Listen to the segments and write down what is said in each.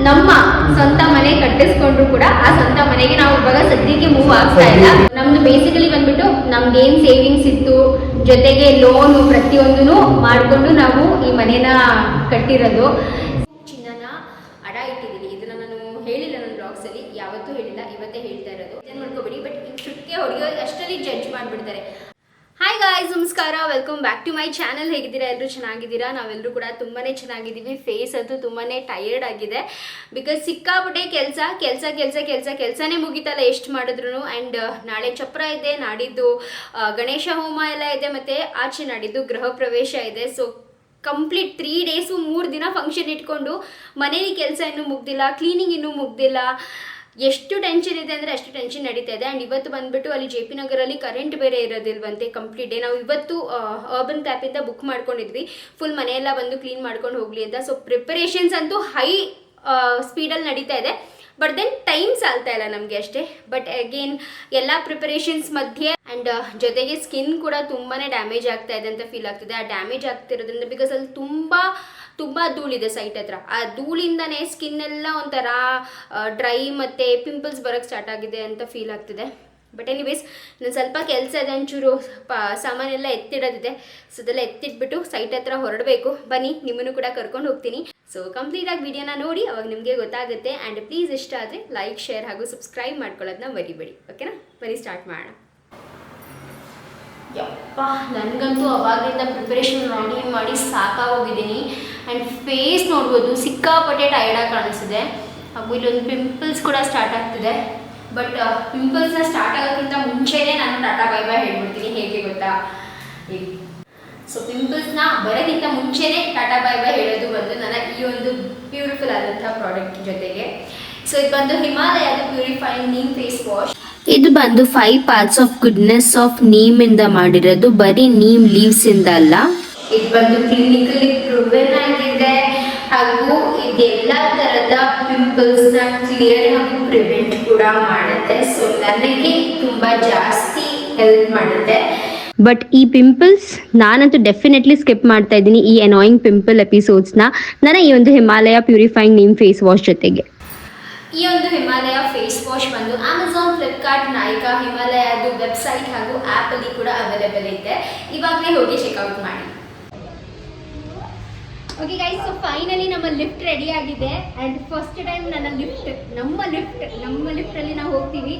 ನಮ್ಮ ಸ್ವಂತ ಮನೆ ಕಟ್ಟಿಸ್ಕೊಂಡ್ರು ಕೂಡ ಆ ಸ್ವಂತ ಮನೆಗೆ ನಾವು ಇವಾಗ ಸದ್ಯಕ್ಕೆ ಮೂವ್ ಆಗ್ತಾ ಇಲ್ಲ. ನಮ್ದು ಬೇಸಿಕಲಿ ಬಂದ್ಬಿಟ್ಟು ನಮ್ಗೆ ಏನ್ ಸೇವಿಂಗ್ಸ್ ಇತ್ತು, ಜೊತೆಗೆ ಲೋನು ಪ್ರತಿಯೊಂದೂ ಮಾಡ್ಕೊಂಡು ನಾವು ಈ ಮನೇನ ಕಟ್ಟಿರೋದು. ಚಿನ್ನನ ಅಡ ಇಟ್ಟಿದ್ದೀನಿ. ಇದನ್ನ ನಾನು ಹೇಳಿಲ್ಲ ನನ್ನ ಬ್ಲಾಗ್ಸ್ ಅಲ್ಲಿ, ಯಾವತ್ತೂ ಹೇಳಿಲ್ಲ, ಇವತ್ತೇ ಹೇಳ್ತಾ ಇರೋದು. ಏನ್ ಮಾಡ್ಕೋಬೇಡಿ, ಬಟ್ ಚುಟ್ಕೆ ಹೊಡೆಯೋ ಅಷ್ಟರಲ್ಲಿ ಜಡ್ಜ್ ಮಾಡ್ಬಿಡ್ತಾರೆ. ಹಾಯ್ ಗಾಯ್ಸ್, ನಮಸ್ಕಾರ, welcome back to my channel. ಹೇಗಿದ್ದೀರಾ? ಎಲ್ಲರೂ ಚೆನ್ನಾಗಿದ್ದೀರಾ? ನಾವೆಲ್ಲರೂ ಕೂಡ ತುಂಬಾ ಚೆನ್ನಾಗಿದ್ದೀವಿ. ಫೇಸ್ ಅಂತೂ ತುಂಬಾ ಟಯರ್ಡ್ ಆಗಿದೆ. ಬಿಕಾಸ್ ಸಿಕ್ಕಾಪಟ್ಟೆ ಕೆಲಸನೇ ಮುಗಿತಲ್ಲ ಎಷ್ಟು ಮಾಡಿದ್ರು. ಆ್ಯಂಡ್ ನಾಳೆ ಚಪ್ರ ಇದೆ, ನಾಡಿದ್ದು ಗಣೇಶ ಹೋಮ ಎಲ್ಲ ಇದೆ, ಮತ್ತು ಆಚೆ ನಾಡಿದ್ದು ಗೃಹ ಪ್ರವೇಶ ಇದೆ. ಸೊ ಕಂಪ್ಲೀಟ್ 3 ಡೇಸು 3 ದಿನ ಫಂಕ್ಷನ್ ಇಟ್ಕೊಂಡು ಮನೇಲಿ ಕೆಲಸ ಇನ್ನೂ ಮುಗ್ದಿಲ್ಲ, ಕ್ಲೀನಿಂಗ್ ಇನ್ನೂ ಮುಗ್ದಿಲ್ಲ. ಎಷ್ಟು ಟೆನ್ಷನ್ ಇದೆ ಅಂದರೆ ಅಷ್ಟು ಟೆನ್ಷನ್ ನಡೀತಾ ಇದೆ. ಆ್ಯಂಡ್ ಇವತ್ತು ಬಂದುಬಿಟ್ಟು ಅಲ್ಲಿ JP ನಗರಲ್ಲಿ ಕರೆಂಟ್ ಬೇರೆ ಇರೋದಿಲ್ವಂತೆ ಕಂಪ್ಲೀಟ್ ಡೇ. ನಾವು ಇವತ್ತು ಅರ್ಬನ್ ಕ್ಯಾಪಿಂದ ಬುಕ್ ಮಾಡ್ಕೊಂಡಿದ್ವಿ, ಫುಲ್ ಮನೆಯೆಲ್ಲ ಬಂದು ಕ್ಲೀನ್ ಮಾಡ್ಕೊಂಡು ಹೋಗಲಿ ಅಂತ. ಸೊ ಪ್ರಿಪರೇಷನ್ಸ್ ಅಂತೂ ಹೈ ಸ್ಪೀಡಲ್ಲಿ ನಡೀತಾ ಇದೆ. ಬಟ್ ದೆನ್ ಟೈಮ್ ಸಾಲ್ತಾ ಇಲ್ಲ ನಮಗೆ ಅಷ್ಟೇ. ಬಟ್ ಅಗೇನ್ ಎಲ್ಲ ಪ್ರಿಪರೇಷನ್ಸ್ ಮಧ್ಯೆ ಆ್ಯಂಡ್ ಜೊತೆಗೆ ಸ್ಕಿನ್ ಕೂಡ ತುಂಬಾ ಡ್ಯಾಮೇಜ್ ಆಗ್ತಾ ಇದೆ ಅಂತ ಫೀಲ್ ಆಗ್ತಿದೆ. ಆ ಡ್ಯಾಮೇಜ್ ಆಗ್ತಿರೋದ್ರಿಂದ ಬಿಕಾಸ್ ಅಲ್ಲಿ ತುಂಬ ಧೂಳಿದೆ ಸೈಟ್ ಹತ್ರ. ಆ ಧೂಳಿಂದನೇ ಸ್ಕಿನ್ ಎಲ್ಲ ಒಂಥರ ಡ್ರೈ ಮತ್ತು ಪಿಂಪಲ್ಸ್ ಬರೋಕ್ಕೆ ಸ್ಟಾರ್ಟ್ ಆಗಿದೆ ಅಂತ ಫೀಲ್ ಆಗ್ತಿದೆ. ಬಟ್ ಎನಿವೇಸ್, ನಾನು ಸ್ವಲ್ಪ ಕೆಲಸ ಇದೆ, ಒಂಚೂರು ಸಾಮಾನೆಲ್ಲ ಎತ್ತಿಡೋದಿದೆ. ಸೊ ಅದೆಲ್ಲ ಎತ್ತಿಟ್ಬಿಟ್ಟು ಸೈಟ್ ಹತ್ರ ಹೊರಡಬೇಕು. ಬನ್ನಿ, ನಿಮ್ಮನ್ನು ಕೂಡ ಕರ್ಕೊಂಡು ಹೋಗ್ತೀನಿ. ಸೊ ಕಂಪ್ಲೀಟಾಗಿ ವಿಡಿಯೋನ ನೋಡಿ, ಅವಾಗ ನಿಮಗೆ ಗೊತ್ತಾಗುತ್ತೆ. ಆ್ಯಂಡ್ ಪ್ಲೀಸ್ ಇಷ್ಟ ಆದರೆ ಲೈಕ್, ಶೇರ್ ಹಾಗೂ ಸಬ್ಸ್ಕ್ರೈಬ್ ಮಾಡ್ಕೊಳ್ಳೋದನ್ನ ಮರಿಬೇಡಿ. ಓಕೆನಾ? ಬನ್ನಿ ಸ್ಟಾರ್ಟ್ ಮಾಡೋಣ. ಯಪ್ಪ, ನನಗಂತೂ ಅವಾಗಿಂದ ಪ್ರಿಪರೇಷನ್ ಮಾಡಿ ಸಾಕಾಗೋಗಿದ್ದೀನಿ. ಆ್ಯಂಡ್ ಫೇಸ್ ನೋಡ್ಬೋದು, ಸಿಕ್ಕಾಪಟ್ಟೆ ಟೈರ್ಡಾಗಿ ಕಾಣಿಸ್ತಿದೆ. ಹಾಗೂ ಇಲ್ಲೊಂದು ಪಿಂಪಲ್ಸ್ ಕೂಡ ಸ್ಟಾರ್ಟ್ ಆಗ್ತಿದೆ. ಬಟ್ ಪಿಂಪಲ್ಸ್ನ ಸ್ಟಾರ್ಟ್ ಆಗೋಕ್ಕಿಂತ ಮುಂಚೆನೇ ನಾನು ಟಾಟಾ ಬೈ ಬೈ ಹೇಳ್ಬಿಡ್ತೀನಿ. ಹೇಗೆ ಗೊತ್ತಾ? ಸೊ ಪಿಂಪಲ್ಸ್ನ ಬರೋಕ್ಕಿಂತ ಮುಂಚೆನೇ ಟಾಟಾ ಬೈ ಬೈ ಹೇಳೋದು ಬಂದು ನನ್ನ ಈ ಒಂದು ಬ್ಯೂಟಿಫುಲ್ ಆದಂಥ ಪ್ರಾಡಕ್ಟ್ ಜೊತೆಗೆ. ಸೊ ಇದು ಬಂದು ಹಿಮಾಲಯದ ಪ್ಯೂರಿಫೈಯಿಂಗ್ ನೀಮ್ ಫೇಸ್ ವಾಶ್. ಇದು ಬಂದು 5 parts of goodness of neem ಇಂದ ಮಾಡಿರೋದು, ಬರೀ ನೀಮ್ ಲೀವ್ಸ್ ಇಂದ ಅಲ್ಲ. ಇದು ಬಂದು ಕ್ಲಿನಿಕಲಿ ಪ್ರೂವೆನ್ ಆಗಿದೆ. ಹಾಗೂ ಇದೆಲ್ಲ ತರದ ಪಿಂಪಲ್ಸ್ ನ ಕ್ಲಿಯರ್ ಹಾಗೂ ಪ್ರಿವೆಂಟ್ ಕೂಡ ಮಾಡುತ್ತೆ. ಸೊ ನನಗೆ ತುಂಬಾ ಜಾಸ್ತಿ ಹೆಲ್ಪ್ ಮಾಡುತ್ತೆ. ಬಟ್ ಈ ಪಿಂಪಲ್ಸ್ ನಾನಂತೂ ಡೆಫಿನೆಟ್ಲಿ ಸ್ಕಿಪ್ ಮಾಡ್ತಾ ಇದ್ದೀನಿ, ಈ ಅನಾಯಿಂಗ್ ಪಿಂಪಲ್ ಎಪಿಸೋಡ್ಸ್ನ ನನ್ನ ಈ ಒಂದು Himalaya purifying neem face wash ಜೊತೆಗೆ. ಈ ಒಂದು ಹಿಮಾಲಯ ಫೇಸ್ ವಾಶ್ ಬಂದು ಅಮೆಝಾನ್, ಫ್ಲಿಪ್ಕಾರ್ಟ್, ನಾಯಿಕಾ, ಹಿಮಾಲಯದು ವೆಬ್ಸೈಟ್ ಹಾಗೂ ಆ್ಯಪ್ ಅಲ್ಲಿ ಕೂಡ ಅವೈಲೇಬಲ್ ಇದೆ. ಇವಾಗಲೇ ಹೋಗಿ ಚೆಕ್ಔಟ್ ಮಾಡಿ. ಓಕೆ ಗೈಸ್, ಸೊ ಫೈನಲಿ ನಮ್ಮ ಲಿಫ್ಟ್ ರೆಡಿ ಆಗಿದೆ. ಆ್ಯಂಡ್ ಫಸ್ಟ್ ಟೈಮ್ ನಮ್ಮ ಲಿಫ್ಟಲ್ಲಿ ನಾವು ಹೋಗ್ತೀವಿ.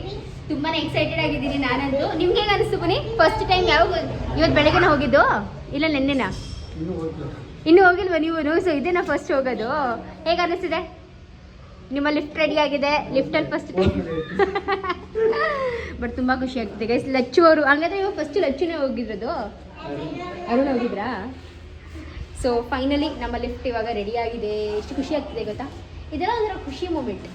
ತುಂಬಾ ಎಕ್ಸೈಟೆಡ್ ಆಗಿದ್ದೀನಿ ನಾನಂತೂ. ನಿಮ್ಗೆ ಹೇಗೆ ಅನಿಸ್ತು ಬನ್ನಿ? ಫಸ್ಟ್ ಟೈಮ್ ಯಾವಾಗ? ಇವತ್ತು ಬೆಳಗ್ಗೆನ ಹೋಗಿದ್ದು? ಇಲ್ಲ ನೆನ್ನೆನಾ? ಇನ್ನೂ ಹೋಗಿಲ್ವಾ ನೀವು? ಸೊ ಇದೇನಾ ಫಸ್ಟ್ ಹೋಗೋದು? ಹೇಗೆ ಅನಿಸ್ತಿದೆ? ನಿಮ್ಮ ಲಿಫ್ಟ್ ರೆಡಿ ಆಗಿದೆ, ಲಿಫ್ಟಲ್ಲಿ ಫಸ್ಟ್ ಟೈಮ್. ಬಟ್ ತುಂಬ ಖುಷಿ ಆಗ್ತಿದೆ ಗೈಸ್. ಲಚ್ಚು ಅವರು ಹಂಗಾದ್ರೆ ಇವಾಗ ಫಸ್ಟ್ ಲಚ್ಚುನೇ ಹೋಗಿರೋದು? ಅರುಣ್ ಹೋಗಿದ್ರಾ? ಸೊ ಫೈನಲಿ ನಮ್ಮ ಲಿಫ್ಟ್ ಇವಾಗ ರೆಡಿ ಆಗಿದೆ. ಎಷ್ಟು ಖುಷಿ ಆಗ್ತಿದೆ ಗೊತ್ತಾ? ಇದೆಲ್ಲ ಒಂಥರ ಖುಷಿ ಮೂಮೆಂಟ್.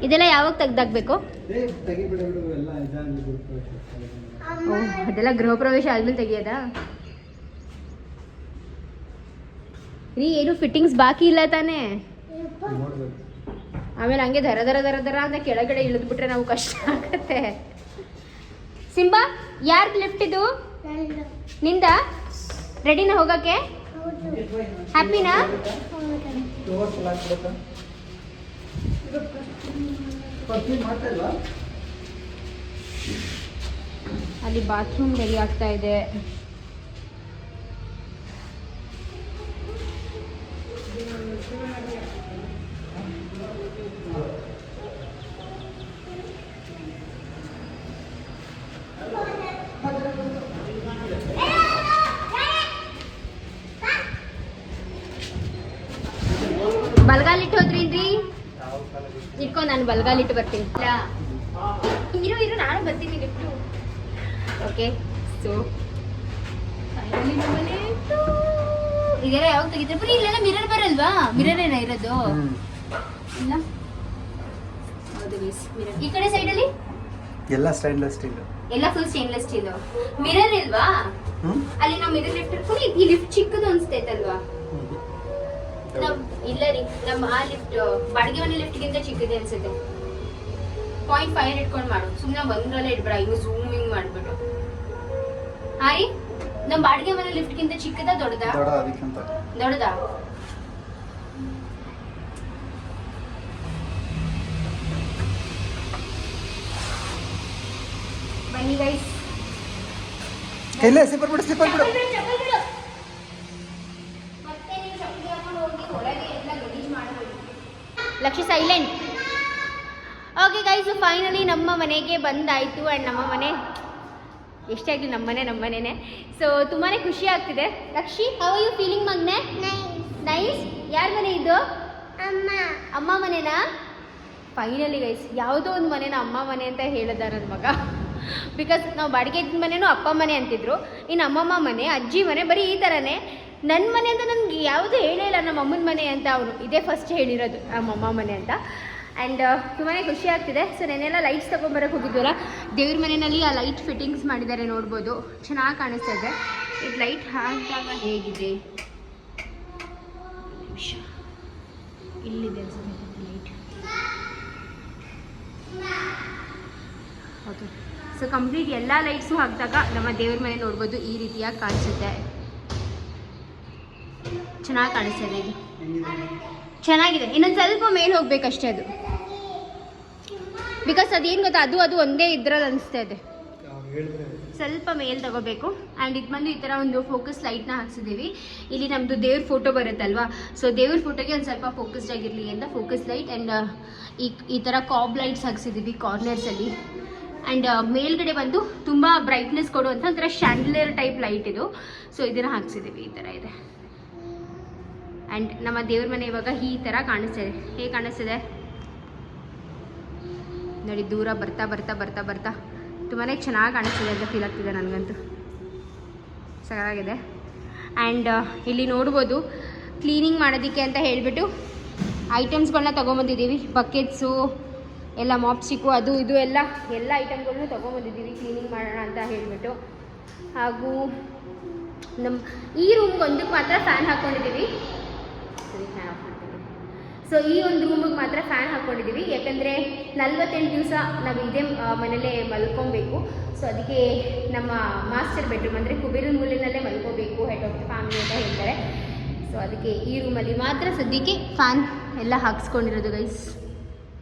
ಇದೆಲ್ಲ ಯಾವಾಗ ತೆಗ್ದಾಕ್ಬೇಕು? ಅದೆಲ್ಲ ಗೃಹ ಪ್ರವೇಶ ಆದ್ಮೇಲೆ ತೆಗಿಯೋದಾ? ರೀ, ಏನು ಫಿಟ್ಟಿಂಗ್ಸ್ ಬಾಕಿ ಇಲ್ಲ ತಾನೇ? ಆಮೇಲೆ ಹಂಗೆ ದರ ಅಂತ ಕೆಳಗಡೆ ಇಳಿದ್ಬಿಟ್ರೆ ನಾವು ಕಷ್ಟ ಆಗತ್ತೆ. ಸಿಂಬಾ, ಯಾರ್ದು ಲಿಫ್ಟ್ ಇದು? ನಿಂದ? ರೆಡಿನಾ ಹೋಗಕ್ಕೆ? ಹ್ಯಾಪಿನಾ? ಅಲ್ಲಿ ಬಾತ್ರೂಮ್ ರೆಡಿ ಆಗ್ತಾ ಇದೆ. ಬಲ್ಗಾಲಿಟ್ಟು ಹೋದ್ರೇನ್ರಿ? ಇಟ್ಕೊ, ನಾನು ಬಲ್ಗಾಲಿಟ್ಟು ಬರ್ತೀನಿ. ಇರು ನಾನು ಬರ್ತೀನಿ ಲಿಫ್ಟು. ಓಕೆ, ಸೊ ಇದೆಲ್ಲ ಯಾವಾಗ ತೆಗಿತಾರೆ? ಬರೀ ಇಲ್ಲೆಲ್ಲ ಮಿರರ್ ಬರಲ್ವಾ? ಮಿರರ್ ಏನ ಇರೋದು? ಇಲ್ಲ, ಹೌದು ಮಿರರ್. ಈ ಕಡೆ ಸೈಡಲ್ಲಿ ಎಲ್ಲ ಸ್ಟೈನ್ಲೆಸ್ ಸ್ಟೀಲ್, ಎಲ್ಲ ಫುಲ್ ಸ್ಟೇನ್ಲೆಸ್ ಸ್ಟೀಲ್. ಮಿರರ್ ಇಲ್ವಾ ಅಲ್ಲಿ? ನಾವು ಮಿರರ್ ಲಿಫ್ಟ್ ಈ ಲಿಫ್ಟ್ ಚಿಕ್ಕದು ಅನ್ಸ್ತೈತಲ್ವಾ? ಇಲ್ಲ ರೀ, ನಮ್ಮ ಆ ಲಿಫ್ಟ್ ಬಾಡಿಗೆ ಮನೆ ಲಿಫ್ಟ್ಗಿಂತ ಚಿಕ್ಕದೆ ಅನ್ಸುತ್ತೆ. 0.5 ಇಟ್ಕೊಂಡು ಮಾಡು. ಸುಮ್ಮನೆ ಒಂದ್ರಲ್ಲೇ ಇಡ್ಬೇಡ, ಇನ್ನು ಝೂಮಿಂಗ್ ಮಾಡ್ಬಿಟ್ಟು. ಹಾಂ ರೀ, ನಮ್ಮ ಬಾಡಿಗೆ ಮನೆ ಲಿಫ್ಟ್ಗಿಂತ ಚಿಕ್ಕದ ದೊಡ್ಡದಾ? ದೊಡ್ಡ ಅದಕ್ಕಿಂತ ದೊಡ್ಡದಾ? ಬನ್ನಿ ಗೈಸ್. ಕೈಲೇ ಸ್ಲಿಪ್ಪರ್ ಬಿಡು ಸ್ಲಿಪ್ಪರ್ ಬಿಡು. ಮತ್ತೆ ನೀವು ಚಪ್ಪಲಿ ಹಾಕೊಂಡು ಹೋಗಿ ಒಳಗೆ ಎಲ್ಲ ಗಲೀಜು ಮಾಡಬೇಡಿ. ಲಕ್ಷಿ ಸೈಲೆಂಟ್. ಓಕೆ ಗೈಸ್, ಫೈನಲಿ ನಮ್ಮ ಮನೆಗೆ ಬಂದಾಯಿತು. ಆ್ಯಂಡ್ ನಮ್ಮ ಮನೆ ಎಷ್ಟೇ ಆಗಲಿ ನಮ್ಮ ಮನೆನೇ. ಸೊ ತುಂಬಾ ಖುಷಿ ಆಗ್ತಿದೆ. Lakshi, how are you feeling ಮಗ್ನೆ? ನೈಸ್. ಯಾರ ಮನೆ ಇದು? ಅಮ್ಮ ಮನೆನಾ? ಫೈನಲಿ ಗೈಸ್, ಯಾವುದೋ ಒಂದು ಮನೆನ ಅಮ್ಮ ಮನೆ ಅಂತ ಹೇಳಿದ ನನ್ನ ಮಗ. ಬಿಕಾಸ್ ನಾವು ಬಾಡಿಗೆ ಇದ್ದ ಮನೆಯೂ ಅಪ್ಪ ಮನೆ ಅಂತಿದ್ರು, ಇನ್ನು ಅಮ್ಮಮ್ಮ ಮನೆ, ಅಜ್ಜಿ ಮನೆ, ಬರೀ ಈ ಥರನೇ. ನನ್ನ ಮನೆ ಅಂತ ನನಗೆ ಯಾವುದೂ ಹೇಳೇ ಇಲ್ಲ ನಮ್ಮ ಅಮ್ಮನ ಮನೆ ಅಂತ. ಅವನು ಇದೇ ಫಸ್ಟ್ ಹೇಳಿರೋದು ನಮ್ಮಮ್ಮ ಮನೆ ಅಂತ. ಆ್ಯಂಡ್ ತುಂಬಾ ಖುಷಿ ಆಗ್ತಿದೆ. ಸೊ ನೆನ್ನೆಲ್ಲ ಲೈಟ್ಸ್ ತೊಗೊಂಬರಕ್ಕೆ ಹೋಗಿದ್ವಲ್ಲ, ದೇವ್ರ ಮನೆಯಲ್ಲಿ ಆ ಲೈಟ್ ಫಿಟ್ಟಿಂಗ್ಸ್ ಮಾಡಿದ್ದಾರೆ, ನೋಡ್ಬೋದು. ಚೆನ್ನಾಗಿ ಕಾಣಿಸ್ತಾ ಇದೆ. ಇದು ಲೈಟ್ ಹಾಕಿದಾಗ ಹೇಗಿದೆ, ಇಲ್ಲಿದೆ ಅನ್ಸುತ್ತೆ ಲೈಟ್. ಓಕೆ, ಸೊ ಕಂಪ್ಲೀಟ್ ಎಲ್ಲ ಲೈಟ್ಸು ಹಾಕಿದಾಗ ನಮ್ಮ ದೇವ್ರ ಮನೆ ನೋಡ್ಬೋದು ಈ ರೀತಿಯಾಗಿ ಕಾಣಿಸುತ್ತೆ. ಚೆನ್ನಾಗಿ ಕಾಣಿಸ್ತಾ ಇದೆ. ಇದು ಚೆನ್ನಾಗಿದೆ. ಇನ್ನೊಂದು ಸ್ವಲ್ಪ ಮೇಲೆ ಹೋಗ್ಬೇಕಷ್ಟೇ ಅದು. ಬಿಕಾಸ್ ಅದೇನು ಗೊತ್ತಾ, ಅದು ಒಂದೇ ಇದ್ರಲ್ಲಿ ಅನಿಸ್ತಾ ಇದೆ. ಸ್ವಲ್ಪ ಮೇಲೆ ತಗೋಬೇಕು. ಆ್ಯಂಡ್ ಇದು ಬಂದು ಈ ಥರ ಒಂದು ಫೋಕಸ್ ಲೈಟ್ನ ಹಾಕ್ಸಿದ್ದೀವಿ. ಇಲ್ಲಿ ನಮ್ಮದು ದೇವ್ರ ಫೋಟೋ ಬರುತ್ತಲ್ವಾ, ಸೊ ದೇವ್ರ ಫೋಟೋಗೆ ಒಂದು ಸ್ವಲ್ಪ ಫೋಕಸ್ಡ್ ಆಗಿರಲಿ ಅಂತ ಫೋಕಸ್ ಲೈಟ್. ಆ್ಯಂಡ್ ಈ ಥರ ಕಾಬ್ ಲೈಟ್ಸ್ ಹಾಕ್ಸಿದ್ದೀವಿ ಕಾರ್ನರ್ಸಲ್ಲಿ. ಆ್ಯಂಡ್ ಮೇಲ್ಗಡೆ ಬಂದು ತುಂಬ ಬ್ರೈಟ್ನೆಸ್ ಕೊಡುವಂಥ ಒಂಥರ ಶ್ಯಾಂಡ್ಲಿಯರ್ ಟೈಪ್ ಲೈಟ್ ಇದು. ಸೊ ಇದನ್ನು ಹಾಕ್ಸಿದ್ದೀವಿ. ಈ ಥರ ಇದೆ. ಆ್ಯಂಡ್ ನಮ್ಮ ದೇವ್ರ ಮನೆ ಇವಾಗ ಈ ಥರ ಕಾಣಿಸ್ತಿದೆ. ಹೇಗೆ ಕಾಣಿಸ್ತಿದೆ ನೋಡಿ, ದೂರ ಬರ್ತಾ ಬರ್ತಾ ಬರ್ತಾ ಬರ್ತಾ ತುಂಬಾ ಚೆನ್ನಾಗಿ ಕಾಣಿಸ್ತಿದೆ ಅಂತ ಫೀಲ್ ಆಗ್ತಿದೆ ನನಗಂತೂ. ಚೆನ್ನಾಗಿದೆ. ಆ್ಯಂಡ್ ಇಲ್ಲಿ ನೋಡ್ಬೋದು, ಕ್ಲೀನಿಂಗ್ ಮಾಡೋದಕ್ಕೆ ಅಂತ ಹೇಳಿಬಿಟ್ಟು ಐಟಮ್ಸ್ಗಳನ್ನ ತೊಗೊಂಬಂದಿದ್ದೀವಿ. ಬಕೆಟ್ಸು ಎಲ್ಲ, ಮಾಪ್ಸಿಕ್ಕು, ಅದು ಇದು ಎಲ್ಲ ಐಟಮ್ಗಳನ್ನೂ ತೊಗೊಂಬಂದಿದ್ದೀವಿ ಕ್ಲೀನಿಂಗ್ ಮಾಡೋಣ ಅಂತ ಹೇಳಿಬಿಟ್ಟು. ಹಾಗೂ ನಮ್ಮ ಈ ರೂಮ್ಗೆ ಒಂದಕ್ಕೆ ಮಾತ್ರ ಫ್ಯಾನ್ ಹಾಕ್ಕೊಂಡಿದ್ದೀವಿ. ಫ್ಯಾನ್ ಆಫ್ ಮಾಡ್ತೀವಿ. ಸೊ ಈ ಒಂದು ರೂಮಿಗೆ ಮಾತ್ರ ಫ್ಯಾನ್ ಹಾಕ್ಕೊಂಡಿದ್ದೀವಿ, ಯಾಕಂದರೆ 48 ದಿವಸ ನಾವು ಇದೇ ಮನೇಲೇ ಮಲ್ಕೊಬೇಕು. ಸೊ ಅದಕ್ಕೆ ನಮ್ಮ ಮಾಸ್ಟರ್ ಬೆಡ್ರೂಮ್ ಅಂದರೆ ಕುಬೇರನ ಮೂಲೆಯಲ್ಲೇ ಮಲ್ಕೋಬೇಕು, ಹೆಡ್ ಆಫ್ ದ ಫ್ಯಾಮಿಲಿ ಅಂತ ಹೇಳ್ತಾರೆ. ಸೊ ಅದಕ್ಕೆ ಈ ರೂಮಲ್ಲಿ ಮಾತ್ರ ಸದ್ಯಕ್ಕೆ ಫ್ಯಾನ್ ಎಲ್ಲ ಹಾಕ್ಸ್ಕೊಂಡಿರೋದು ಗೈಸ್.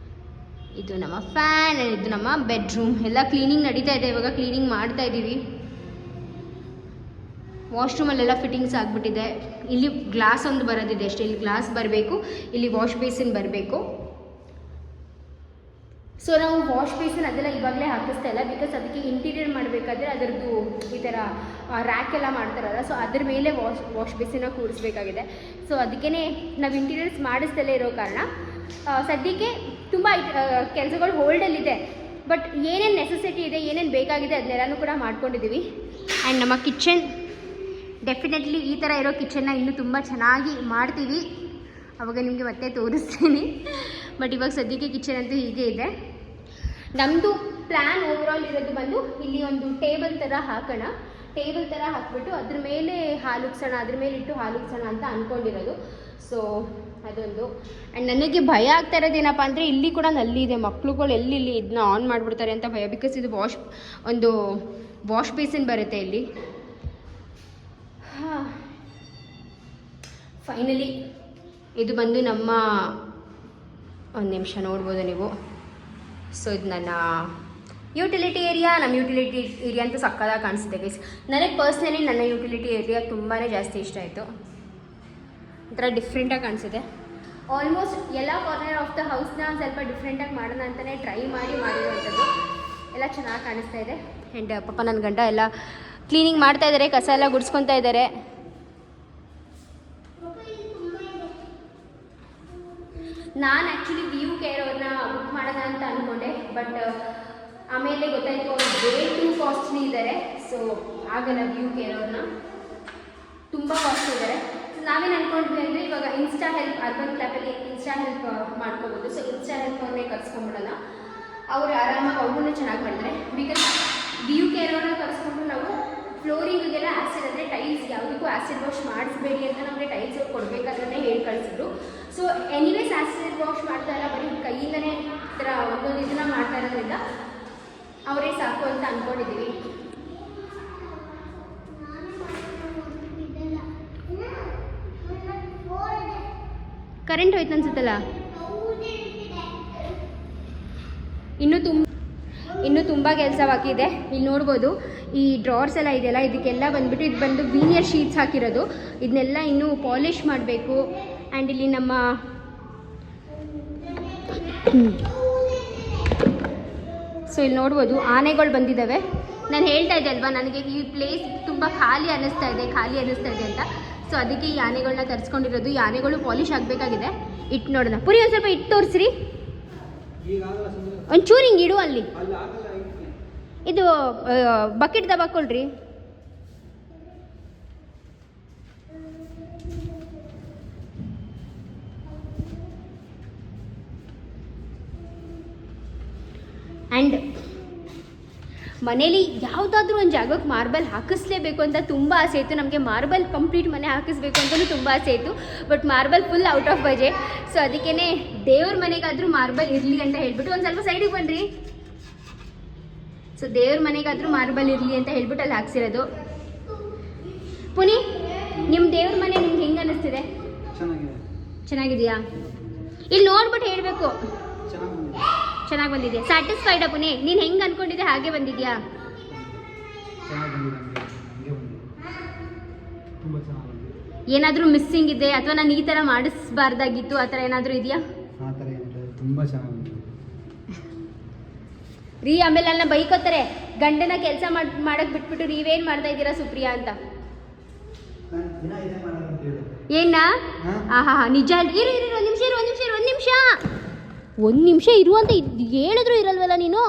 ಇದು ನಮ್ಮ ಫ್ಯಾನ್, ಇದು ನಮ್ಮ ಬೆಡ್ರೂಮ್. ಎಲ್ಲ ಕ್ಲೀನಿಂಗ್ ನಡೀತಾ ಇದೆ ಇವಾಗ, ಕ್ಲೀನಿಂಗ್ ಮಾಡ್ತಾ ಇದ್ದೀವಿ. ವಾಶ್ರೂಮಲ್ಲೆಲ್ಲ ಫಿಟ್ಟಿಂಗ್ಸ್ ಆಗಿಬಿಟ್ಟಿದೆ. ಇಲ್ಲಿ ಗ್ಲಾಸ್ ಒಂದು ಬರೋದಿದೆ ಅಷ್ಟೇ, ಇಲ್ಲಿ ಗ್ಲಾಸ್ ಬರಬೇಕು, ಇಲ್ಲಿ ವಾಶ್ ಬೇಸಿನ್ ಬರಬೇಕು. ಸೊ ನಾವು ವಾಶ್ ಬೇಸಿನ್ ಅದೆಲ್ಲ ಇವಾಗಲೇ ಹಾಕಿಸ್ತಾ ಇಲ್ಲ, ಬಿಕಾಸ್ ಅದಕ್ಕೆ ಇಂಟೀರಿಯರ್ ಮಾಡಬೇಕಾದ್ರೆ ಅದರದ್ದು ಈ ಥರ ರ್ಯಾಕ್ ಎಲ್ಲ ಮಾಡ್ತಾರಲ್ಲ, ಸೊ ಅದ್ರ ಮೇಲೆ ವಾಶ್ ಬೇಸಿನ ಕೂರಿಸ್ಬೇಕಾಗಿದೆ. ಸೊ ಅದಕ್ಕೇ ನಾವು ಇಂಟೀರಿಯರ್ಸ್ ಮಾಡಿಸ್ತಲೇ ಇರೋ ಕಾರಣ ಸದ್ಯಕ್ಕೆ ತುಂಬ ಕೆಲಸಗಳು ಹೋಲ್ಡಲ್ಲಿದೆ. ಬಟ್ ಏನೇನು ನೆಸೆಸಿಟಿ ಇದೆ, ಏನೇನು ಬೇಕಾಗಿದೆ ಅದನ್ನೆಲ್ಲನೂ ಕೂಡ ಮಾಡ್ಕೊಂಡಿದ್ದೀವಿ. ಆ್ಯಂಡ್ ನಮ್ಮ ಕಿಚನ್ ಡೆಫಿನೆಟ್ಲಿ ಈ ಥರ ಇರೋ ಕಿಚನ್ನ ಇನ್ನೂ ತುಂಬ ಚೆನ್ನಾಗಿ ಮಾಡ್ತೀವಿ, ಅವಾಗ ನಿಮಗೆ ಮತ್ತೆ ತೋರಿಸ್ತೀನಿ. ಬಟ್ ಇವಾಗ ಸದ್ಯಕ್ಕೆ ಕಿಚನ್ ಅಂತೂ ಹೀಗೆ ಇದೆ. ನಮ್ಮದು ಪ್ಲ್ಯಾನ್ ಓವರಾಲ್ ಇರೋದು ಬಂದು ಇಲ್ಲಿ ಒಂದು ಟೇಬಲ್ ಥರ ಹಾಕೋಣ, ಟೇಬಲ್ ಥರ ಹಾಕ್ಬಿಟ್ಟು ಅದ್ರ ಮೇಲೆ ಹಾಲುಗ್ಸೋಣ, ಅದ್ರ ಮೇಲೆ ಇಟ್ಟು ಹಾಲುಗ್ಸೋಣ ಅಂತ ಅಂದ್ಕೊಂಡಿರೋದು. ಸೊ ಅದೊಂದು. ಆ್ಯಂಡ್ ನನಗೆ ಭಯ ಆಗ್ತಾ ಇರೋದೇನಪ್ಪ ಅಂದರೆ, ಇಲ್ಲಿ ಕೂಡ ನಲ್ಲಿ ಇದೆ, ಮಕ್ಳುಗಳು ಎಲ್ಲಿ ಇದನ್ನ ಆನ್ ಮಾಡಿಬಿಡ್ತಾರೆ ಅಂತ ಭಯ. ಬಿಕಾಸ್ ಇದು ಒಂದು ವಾಶ್ ಬೇಸಿನ್ ಬರುತ್ತೆ ಇಲ್ಲಿ. ಫೈನಲಿ ಇದು ಬಂದು ನಮ್ಮ, ಒಂದು ನಿಮಿಷ ನೋಡ್ಬೋದು ನೀವು. ಸೊ ಇದು ನನ್ನ ಯೂಟಿಲಿಟಿ ಏರಿಯಾ. ನಮ್ಮ ಯೂಟಿಲಿಟಿ ಏರಿಯಾ ಅಂತೂ ಸಕ್ಕದಾಗಿ ಕಾಣಿಸುತ್ತೆ ಗೈಸ್. ನನಗೆ ಪರ್ಸ್ನಲಿ ನನ್ನ ಯೂಟಿಲಿಟಿ ಏರಿಯಾ ತುಂಬಾ ಜಾಸ್ತಿ ಇಷ್ಟ ಆಯಿತು. ಒಂಥರ ಡಿಫ್ರೆಂಟಾಗಿ ಕಾಣಿಸುತ್ತೆ. ಆಲ್ಮೋಸ್ಟ್ ಎಲ್ಲ ಕಾರ್ನರ್ ಆಫ್ ದ ಹೌಸ್ನ ಸ್ವಲ್ಪ ಡಿಫ್ರೆಂಟಾಗಿ ಮಾಡೋಣ ಅಂತಲೇ ಟ್ರೈ ಮಾಡಿರುವಂಥದ್ದು. ಎಲ್ಲ ಚೆನ್ನಾಗಿ ಕಾಣಿಸ್ತಾ ಇದೆ. ಆ್ಯಂಡ್ ಪಾಪ ನನ್ನ ಗಂಡ ಎಲ್ಲ ಕ್ಲೀನಿಂಗ್ ಮಾಡ್ತಾ ಇದ್ದಾರೆ, ಕಸ ಎಲ್ಲ ಗುಡಿಸ್ಕೊತಾ ಇದ್ದಾರೆ. ನಾನು ಆ್ಯಕ್ಚುಲಿ ವ್ಯೂ ಕೇರ್ ಅವ್ರನ್ನ ಬುಕ್ ಮಾಡೋಣ ಅಂತ ಅಂದ್ಕೊಂಡೆ, ಬಟ್ ಆಮೇಲೆ ಗೊತ್ತಾಯಿತು ಅವ್ರು ವೇ ಟೂ ಕಾಸ್ಟ್ಲಿ ಇದ್ದಾರೆ. ಸೊ ಆಗಲ್ಲ, ವ್ಯೂ ಕೇರ್ ಅವ್ರನ್ನ ತುಂಬ ಕಾಸ್ಟ್ಲಿ ಇದ್ದಾರೆ. ಸೊ ನಾವೇನು ಅಂದ್ಕೊಂಡ್ವಿ ಅಂದರೆ, ಇವಾಗ ಇನ್ಸ್ಟಾ ಹೆಲ್ಪ್, ಅರ್ಬನ್ ಕ್ಲಾಪಲ್ಲಿ ಇನ್ಸ್ಟಾ ಹೆಲ್ಪ್ ಮಾಡ್ಕೋಬೋದು. ಸೊ ಇನ್ಸ್ಟಾ ಹೆಲ್ಪ್ ಅವ್ರನ್ನೇ ಕರ್ಸ್ಕೊಂಡ್ಬಿಡೋಣ, ಅವರು ಆರಾಮಾಗಿ ಅವ್ರನ್ನೂ ಚೆನ್ನಾಗಿ ಮಾಡ್ತಾರೆ. ಬಿಕಾಸ್ ವ್ಯೂ ಕೇರ್ ಅವ್ರನ್ನ ಕರ್ಸ್ಕೊಂಡು ನಾವು ಫ್ಲೋರಿಂಗಿಗೆಲ್ಲ ಆ್ಯಸಿಡ್, ಅಂದರೆ ಟೈಲ್ಸ್ ಯಾವುದಕ್ಕೂ ಆ್ಯಸಿಡ್ ವಾಶ್ ಮಾಡಿಸ್ಬೇಡಿ ಅಂತ ನಮಗೆ ಟೈಲ್ಸ್ ಅವ್ರು ಕೊಡಬೇಕಾದ್ರೆ ಹೇಳಿ ಕಳಿಸಿದ್ರು. ಸೊ ಎನಿವೇಸ್ ಆ್ಯಸಿಡ್ ವಾಶ್ ಮಾಡ್ತಾ ಇಲ್ಲ, ಬರೀ ಕೈಯಿಂದನೇ ಈ ಥರ ಒಂದೊಂದು ಇದನ್ನ ಮಾಡ್ತಾ ಇರೋದ್ರಿಂದ ಅವರೇ ಸಾಕು ಅಂತ ಅಂದ್ಕೊಂಡಿದ್ದೀವಿ. ಕರೆಂಟ್ ಹೋಯ್ತು ಅನ್ಸುತ್ತಲ್ಲ. ಇನ್ನೂ ತುಂಬ ಕೆಲಸ ಬಾಕಿ ಇದೆ. ಇಲ್ಲಿ ನೋಡ್ಬೋದು ಈ ಡ್ರಾರ್ಸ್ ಎಲ್ಲ ಇದೆಯಲ್ಲ, ಇದಕ್ಕೆಲ್ಲ ಬಂದುಬಿಟ್ಟು ಇದು ಬಂದು ವೀನಿಯರ್ ಶೀಟ್ಸ್ ಹಾಕಿರೋದು. ಇದನ್ನೆಲ್ಲ ಇನ್ನೂ ಪಾಲಿಷ್ ಮಾಡಬೇಕು. ಆ್ಯಂಡ್ ಇಲ್ಲಿ ನಮ್ಮ ಸೊ ಇಲ್ಲಿ ನೋಡ್ಬೋದು ಆನೆಗಳು ಬಂದಿದ್ದಾವೆ. ನಾನು ಹೇಳ್ತಾ ಇದ್ದೆ ಅಲ್ವಾ, ನನಗೆ ಈ ಪ್ಲೇಸ್ ತುಂಬ ಖಾಲಿ ಅನ್ನಿಸ್ತಾ ಇದೆ ಅಂತ. ಸೊ ಅದಕ್ಕೆ ಈ ಆನೆಗಳನ್ನ ತರಿಸ್ಕೊಂಡಿರೋದು. ಈ ಆನೆಗಳು ಪಾಲಿಷ್ ಆಗಬೇಕಾಗಿದೆ. ಇಟ್ಟು ನೋಡೋಣ. ಪುರಿ ಒಂದು ಸ್ವಲ್ಪ ಇಟ್ಟು ತೋರಿಸ್ರಿ. ಒಂಚೂರು ಹಿಂಗೆ ಇಡು ಅಲ್ಲಿ. ಇದು ಬಕೆಟ್ ದಬಾಕೊಳ್ರಿ. ಆ್ಯಂಡ್ ಮನೇಲಿ ಯಾವುದಾದ್ರೂ ಒಂದು ಜಾಗಕ್ಕೆ ಮಾರ್ಬಲ್ ಹಾಕಿಸ್ಲೇಬೇಕು ಅಂತ ತುಂಬ ಆಸೆ ಇತ್ತು. ನಮಗೆ ಮಾರ್ಬಲ್ ಕಂಪ್ಲೀಟ್ ಮನೆ ಹಾಕಿಸ್ಬೇಕು ಅಂತಲೂ ತುಂಬ ಆಸೆ ಇತ್ತು. But marble full out of budget. So ಅದಕ್ಕೇ ದೇವ್ರ ಮನೆಗಾದರೂ ಮಾರ್ಬಲ್ ಇರಲಿ ಅಂತ ಹೇಳ್ಬಿಟ್ಟು ಒಂದು ಸ್ವಲ್ಪ ಸೈಡಿಗೆ ಬನ್ನಿರಿ. ಸೊ ದೇವ್ರ ಮನೆಗಾದರೂ ಮಾರ್ಬಲ್ ಇರಲಿ ಅಂತ ಹೇಳ್ಬಿಟ್ಟು ಅಲ್ಲಿ ಹಾಕ್ಸಿರೋದು. ಪುನಿ, ನಿಮ್ಮ ದೇವ್ರ ಮನೆ ನಿಮ್ಗೆ ಹೆಂಗೆ ಅನ್ನಿಸ್ತಿದೆ? ಚೆನ್ನಾಗಿದೆಯಾ? ಇಲ್ಲಿ ನೋಡ್ಬಿಟ್ಟು ಹೇಳಬೇಕು. ಚೆನ್ನಾಗಿ ಬಂದಿದೆ. ಸ್ಯಾಟಿಸ್ಫೈಡಾ ಪುನಿ? ನೀನು ಹೆಂಗೆ ಅಂದ್ಕೊಂಡಿದ್ದೆ ಹಾಗೆ ಬಂದಿದ್ಯಾ? ಏನಾದರೂ ಮಿಸ್ಸಿಂಗ್ ಇದೆ ಅಥವಾ ನಾನು ಈ ಥರ ಮಾಡಿಸ್ಬಾರ್ದಾಗಿತ್ತು ಆ ಥರ ಏನಾದರೂ ಇದೆಯಾ? ತುಂಬ ಚೆನ್ನಾಗಿದೆ ರೀ. ಆಮೇಲೆ ನನ್ನ ಬೈಕೋತಾರೆ, ಗಂಡನ ಕೆಲಸ ಮಾಡಕ್ಕೆ ಬಿಟ್ಬಿಟ್ಟು ನೀವೇನು ಮಾಡ್ತಾ ಇದ್ದೀರಾ ಸುಪ್ರಿಯಾ ಅಂತ. ಏನ? ಆಹಾ ನಿಜ. ಇರು ಒಂದು ನಿಮಿಷ ಇರು ಅಂತ ಹೇಳಿದ್ರು ಇರಲ್ವಲ್ಲ ನೀನು.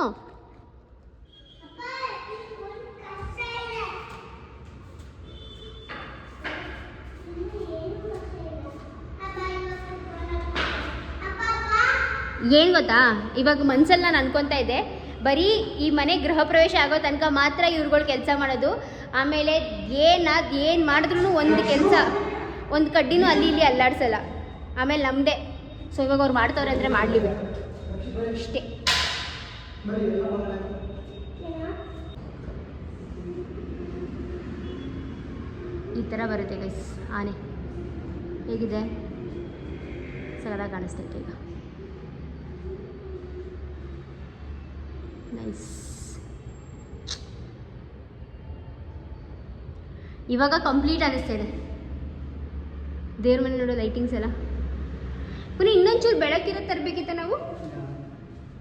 ಏನು ಗೊತ್ತಾ, ಇವಾಗ ಮನ್ಸಲ್ಲಿ ನಾನು ಅನ್ಕೊತಾ ಇದ್ದೆ, ಬರೀ ಈ ಮನೆ ಗೃಹ ಪ್ರವೇಶ ಆಗೋ ತನಕ ಮಾತ್ರ ಇವ್ರುಗಳು ಕೆಲಸ ಮಾಡೋದು. ಆಮೇಲೆ ಏನು ಮಾಡಿದ್ರು ಒಂದು ಕಡ್ಡಿನೂ ಅಲ್ಲಿ ಇಲ್ಲಿ ಅಲ್ಲಾಡ್ಸಲ್ಲ. ಆಮೇಲೆ ನಮ್ಮದೇ. ಸೊ ಇವಾಗ ಅವ್ರು ಮಾಡ್ತವ್ರೆ ಅಂದರೆ ಮಾಡಲಿ ಬಿಡು ಅಷ್ಟೇ. ಈ ಥರ ಬರುತ್ತೆ ಗೈಸ್ ಆನೆ. ಹೇಗಿದೆ? ಸರದಾಗಿ ಕಾಣಿಸ್ತೈತೆ ಈಗ. ನೈಸ್. ಇವಾಗ ಕಂಪ್ಲೀಟ್ ಅನ್ನಿಸ್ತಾ ಇದೆ ದೇವ್ರ ಮನೆ ನೋಡೋ ಲೈಟಿಂಗ್ಸ್ ಎಲ್ಲ. ಪುನಃ ಇನ್ನೊಂಚೂರು ಬೆಳಕಿರೋ ತರಬೇಕಿತ್ತ ನಾವು.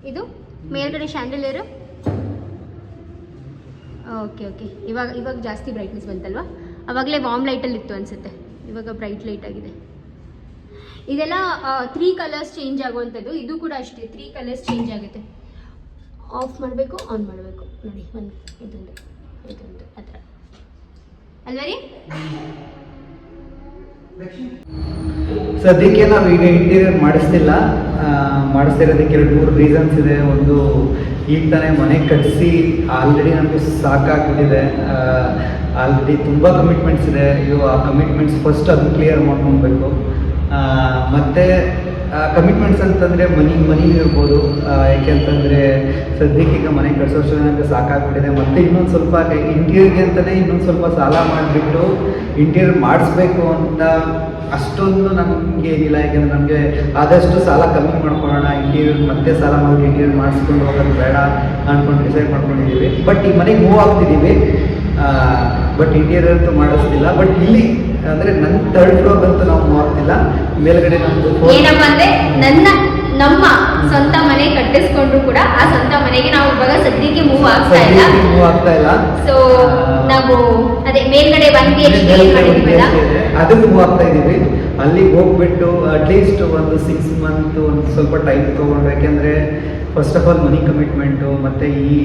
ಇದು ಮೇಲ್ಗಡೆ ಶ್ಯಾಂಡಲಿಯರು. ಓಕೆ ಇವಾಗ ಜಾಸ್ತಿ ಬ್ರೈಟ್ನೆಸ್ ಬಂತಲ್ವಾ? ಆವಾಗಲೇ ವಾರ್ಮ್ ಲೈಟಲ್ಲಿ ಇತ್ತು ಅನಿಸುತ್ತೆ, ಇವಾಗ ಬ್ರೈಟ್ ಲೈಟ್ ಆಗಿದೆ. ಇದೆಲ್ಲ 3 ಕಲರ್ಸ್ ಚೇಂಜ್ ಆಗುವಂಥದ್ದು. ಇದು ಕೂಡ ಅಷ್ಟೇ 3 ಕಲರ್ಸ್ ಚೇಂಜ್ ಆಗುತ್ತೆ. ಆಫ್ ಮಾಡಬೇಕು, ಆನ್ ಮಾಡಬೇಕು. ನೋಡಿ, ಇದೊಂದು ಆ ಥರ ಅಲ್ವಾ ರೀ? ಸದ್ಯಕ್ಕೆ ನಾವು ಈಗ ಇಂಟೀರಿಯರ್ ಮಾಡಿಸ್ತಿರೋದಕ್ಕೆ 2-3 ರೀಸನ್ಸ್ ಇದೆ. ಒಂದು, ಈಗ ತಾನೇ ಮನೆ ಕಟ್ಟಿಸಿ ಆಲ್ರೆಡಿ ನಮಗೆ ಸಾಕಾಗ್ಬಿಟ್ಟಿದೆ. ಆಲ್ರೆಡಿ ತುಂಬ ಕಮಿಟ್ಮೆಂಟ್ಸ್ ಇದೆ. ಆ ಕಮಿಟ್ಮೆಂಟ್ಸ್ ಫಸ್ಟ್ ಅದನ್ನು ಕ್ಲಿಯರ್ ಮಾಡ್ಕೊಳ್ಬೇಕು. ಮತ್ತು ಕಮಿಟ್ಮೆಂಟ್ಸ್ ಅಂತಂದರೆ ಮನಿ ಇರ್ಬೋದು. ಯಾಕೆಂತಂದರೆ ಸದ್ಯಕ್ಕೆ ಈಗ ಮನೆ ಕಟ್ಸೋಷ್ಟು ನನಗೆ ಸಾಕಾಗ್ಬಿಟ್ಟಿದೆ. ಮತ್ತು ಇನ್ನೊಂದು ಸ್ವಲ್ಪ ಇಂಟೀರಿಯರ್ಗೆ ಅಂತಲೇ ಇನ್ನೊಂದು ಸ್ವಲ್ಪ ಸಾಲ ಮಾಡಿಬಿಟ್ಟು ಇಂಟೀರಿಯರ್ ಮಾಡಿಸ್ಬೇಕು ಅಂತ ಅಷ್ಟೊಂದು ನಮಗೆ ಏನಿಲ್ಲ. ಯಾಕೆಂದರೆ ನಮಗೆ ಆದಷ್ಟು ಸಾಲ ಕಮ್ಮಿ ಮಾಡ್ಕೊಳ್ಳೋಣ, ಇಂಟೀರಿಯರ್ ಮತ್ತೆ ಸಾಲ ಮಾಡಿ ಇಂಟೀರಿಯರ್ ಮಾಡಿಸ್ಕೊಂಡು ಹೋಗೋದು ಬೇಡ ಅಂದ್ಕೊಂಡು ಡಿಸೈಡ್ ಮಾಡ್ಕೊಂಡಿದ್ದೀವಿ. ಬಟ್ ಈ ಮನೆಗೆ ಮೂವ್ ಆಗ್ತಿದ್ದೀವಿ. ಬಟ್ ಇಂಟೀರಿಯರ್ ಅಂತೂ ಮಾಡಿಸ್ತಿಲ್ಲ. ಬಟ್ ಇಲ್ಲಿ ಅಂದರೆ ನನ್ನ 3rd ಫ್ಲೋರ್ ಅಂತೂ ನಾವು ಮೂವ್ ಆಗ್ತಿಲ್ಲ. ಮೇಲ್ಗಡೆ ನಮ್ಮದು ಏನಪ್ಪ ಅಂದರೆ ನಮ್ಮ ಸ್ವಂತ ಮನೆ ಕಟ್ಟಿಸ್ಕೊಂಡ್ರು ಕೂಡ ಆ ಸ್ವಂತ ಮನೆಗೆ ನಾವು ಇವಾಗ ಸದ್ಯಕ್ಕೆ ಮೂವ್ ಆಗ್ತಾ ಇಲ್ಲ. ಸೊ ನಾವು ಅದೇ ಮೇಲ್ಗಡೆ 1 BHK ಮಾಡಿದ್ವಲ್ಲ, ಅದಕ್ಕೆ ಮೂವ್ ಆಗ್ತಾ ಇದ್ದೀವಿ. ಅಲ್ಲಿಗೆ ಹೋಗ್ಬಿಟ್ಟು ಅಟ್ಲೀಸ್ಟ್ ಒಂದು 6 ಮಂತ್ ಒಂದು ಸ್ವಲ್ಪ ಟೈಮ್ ತೊಗೊಂಡು. ಯಾಕೆಂದರೆ first of all money commitment ಮತ್ತು ಈ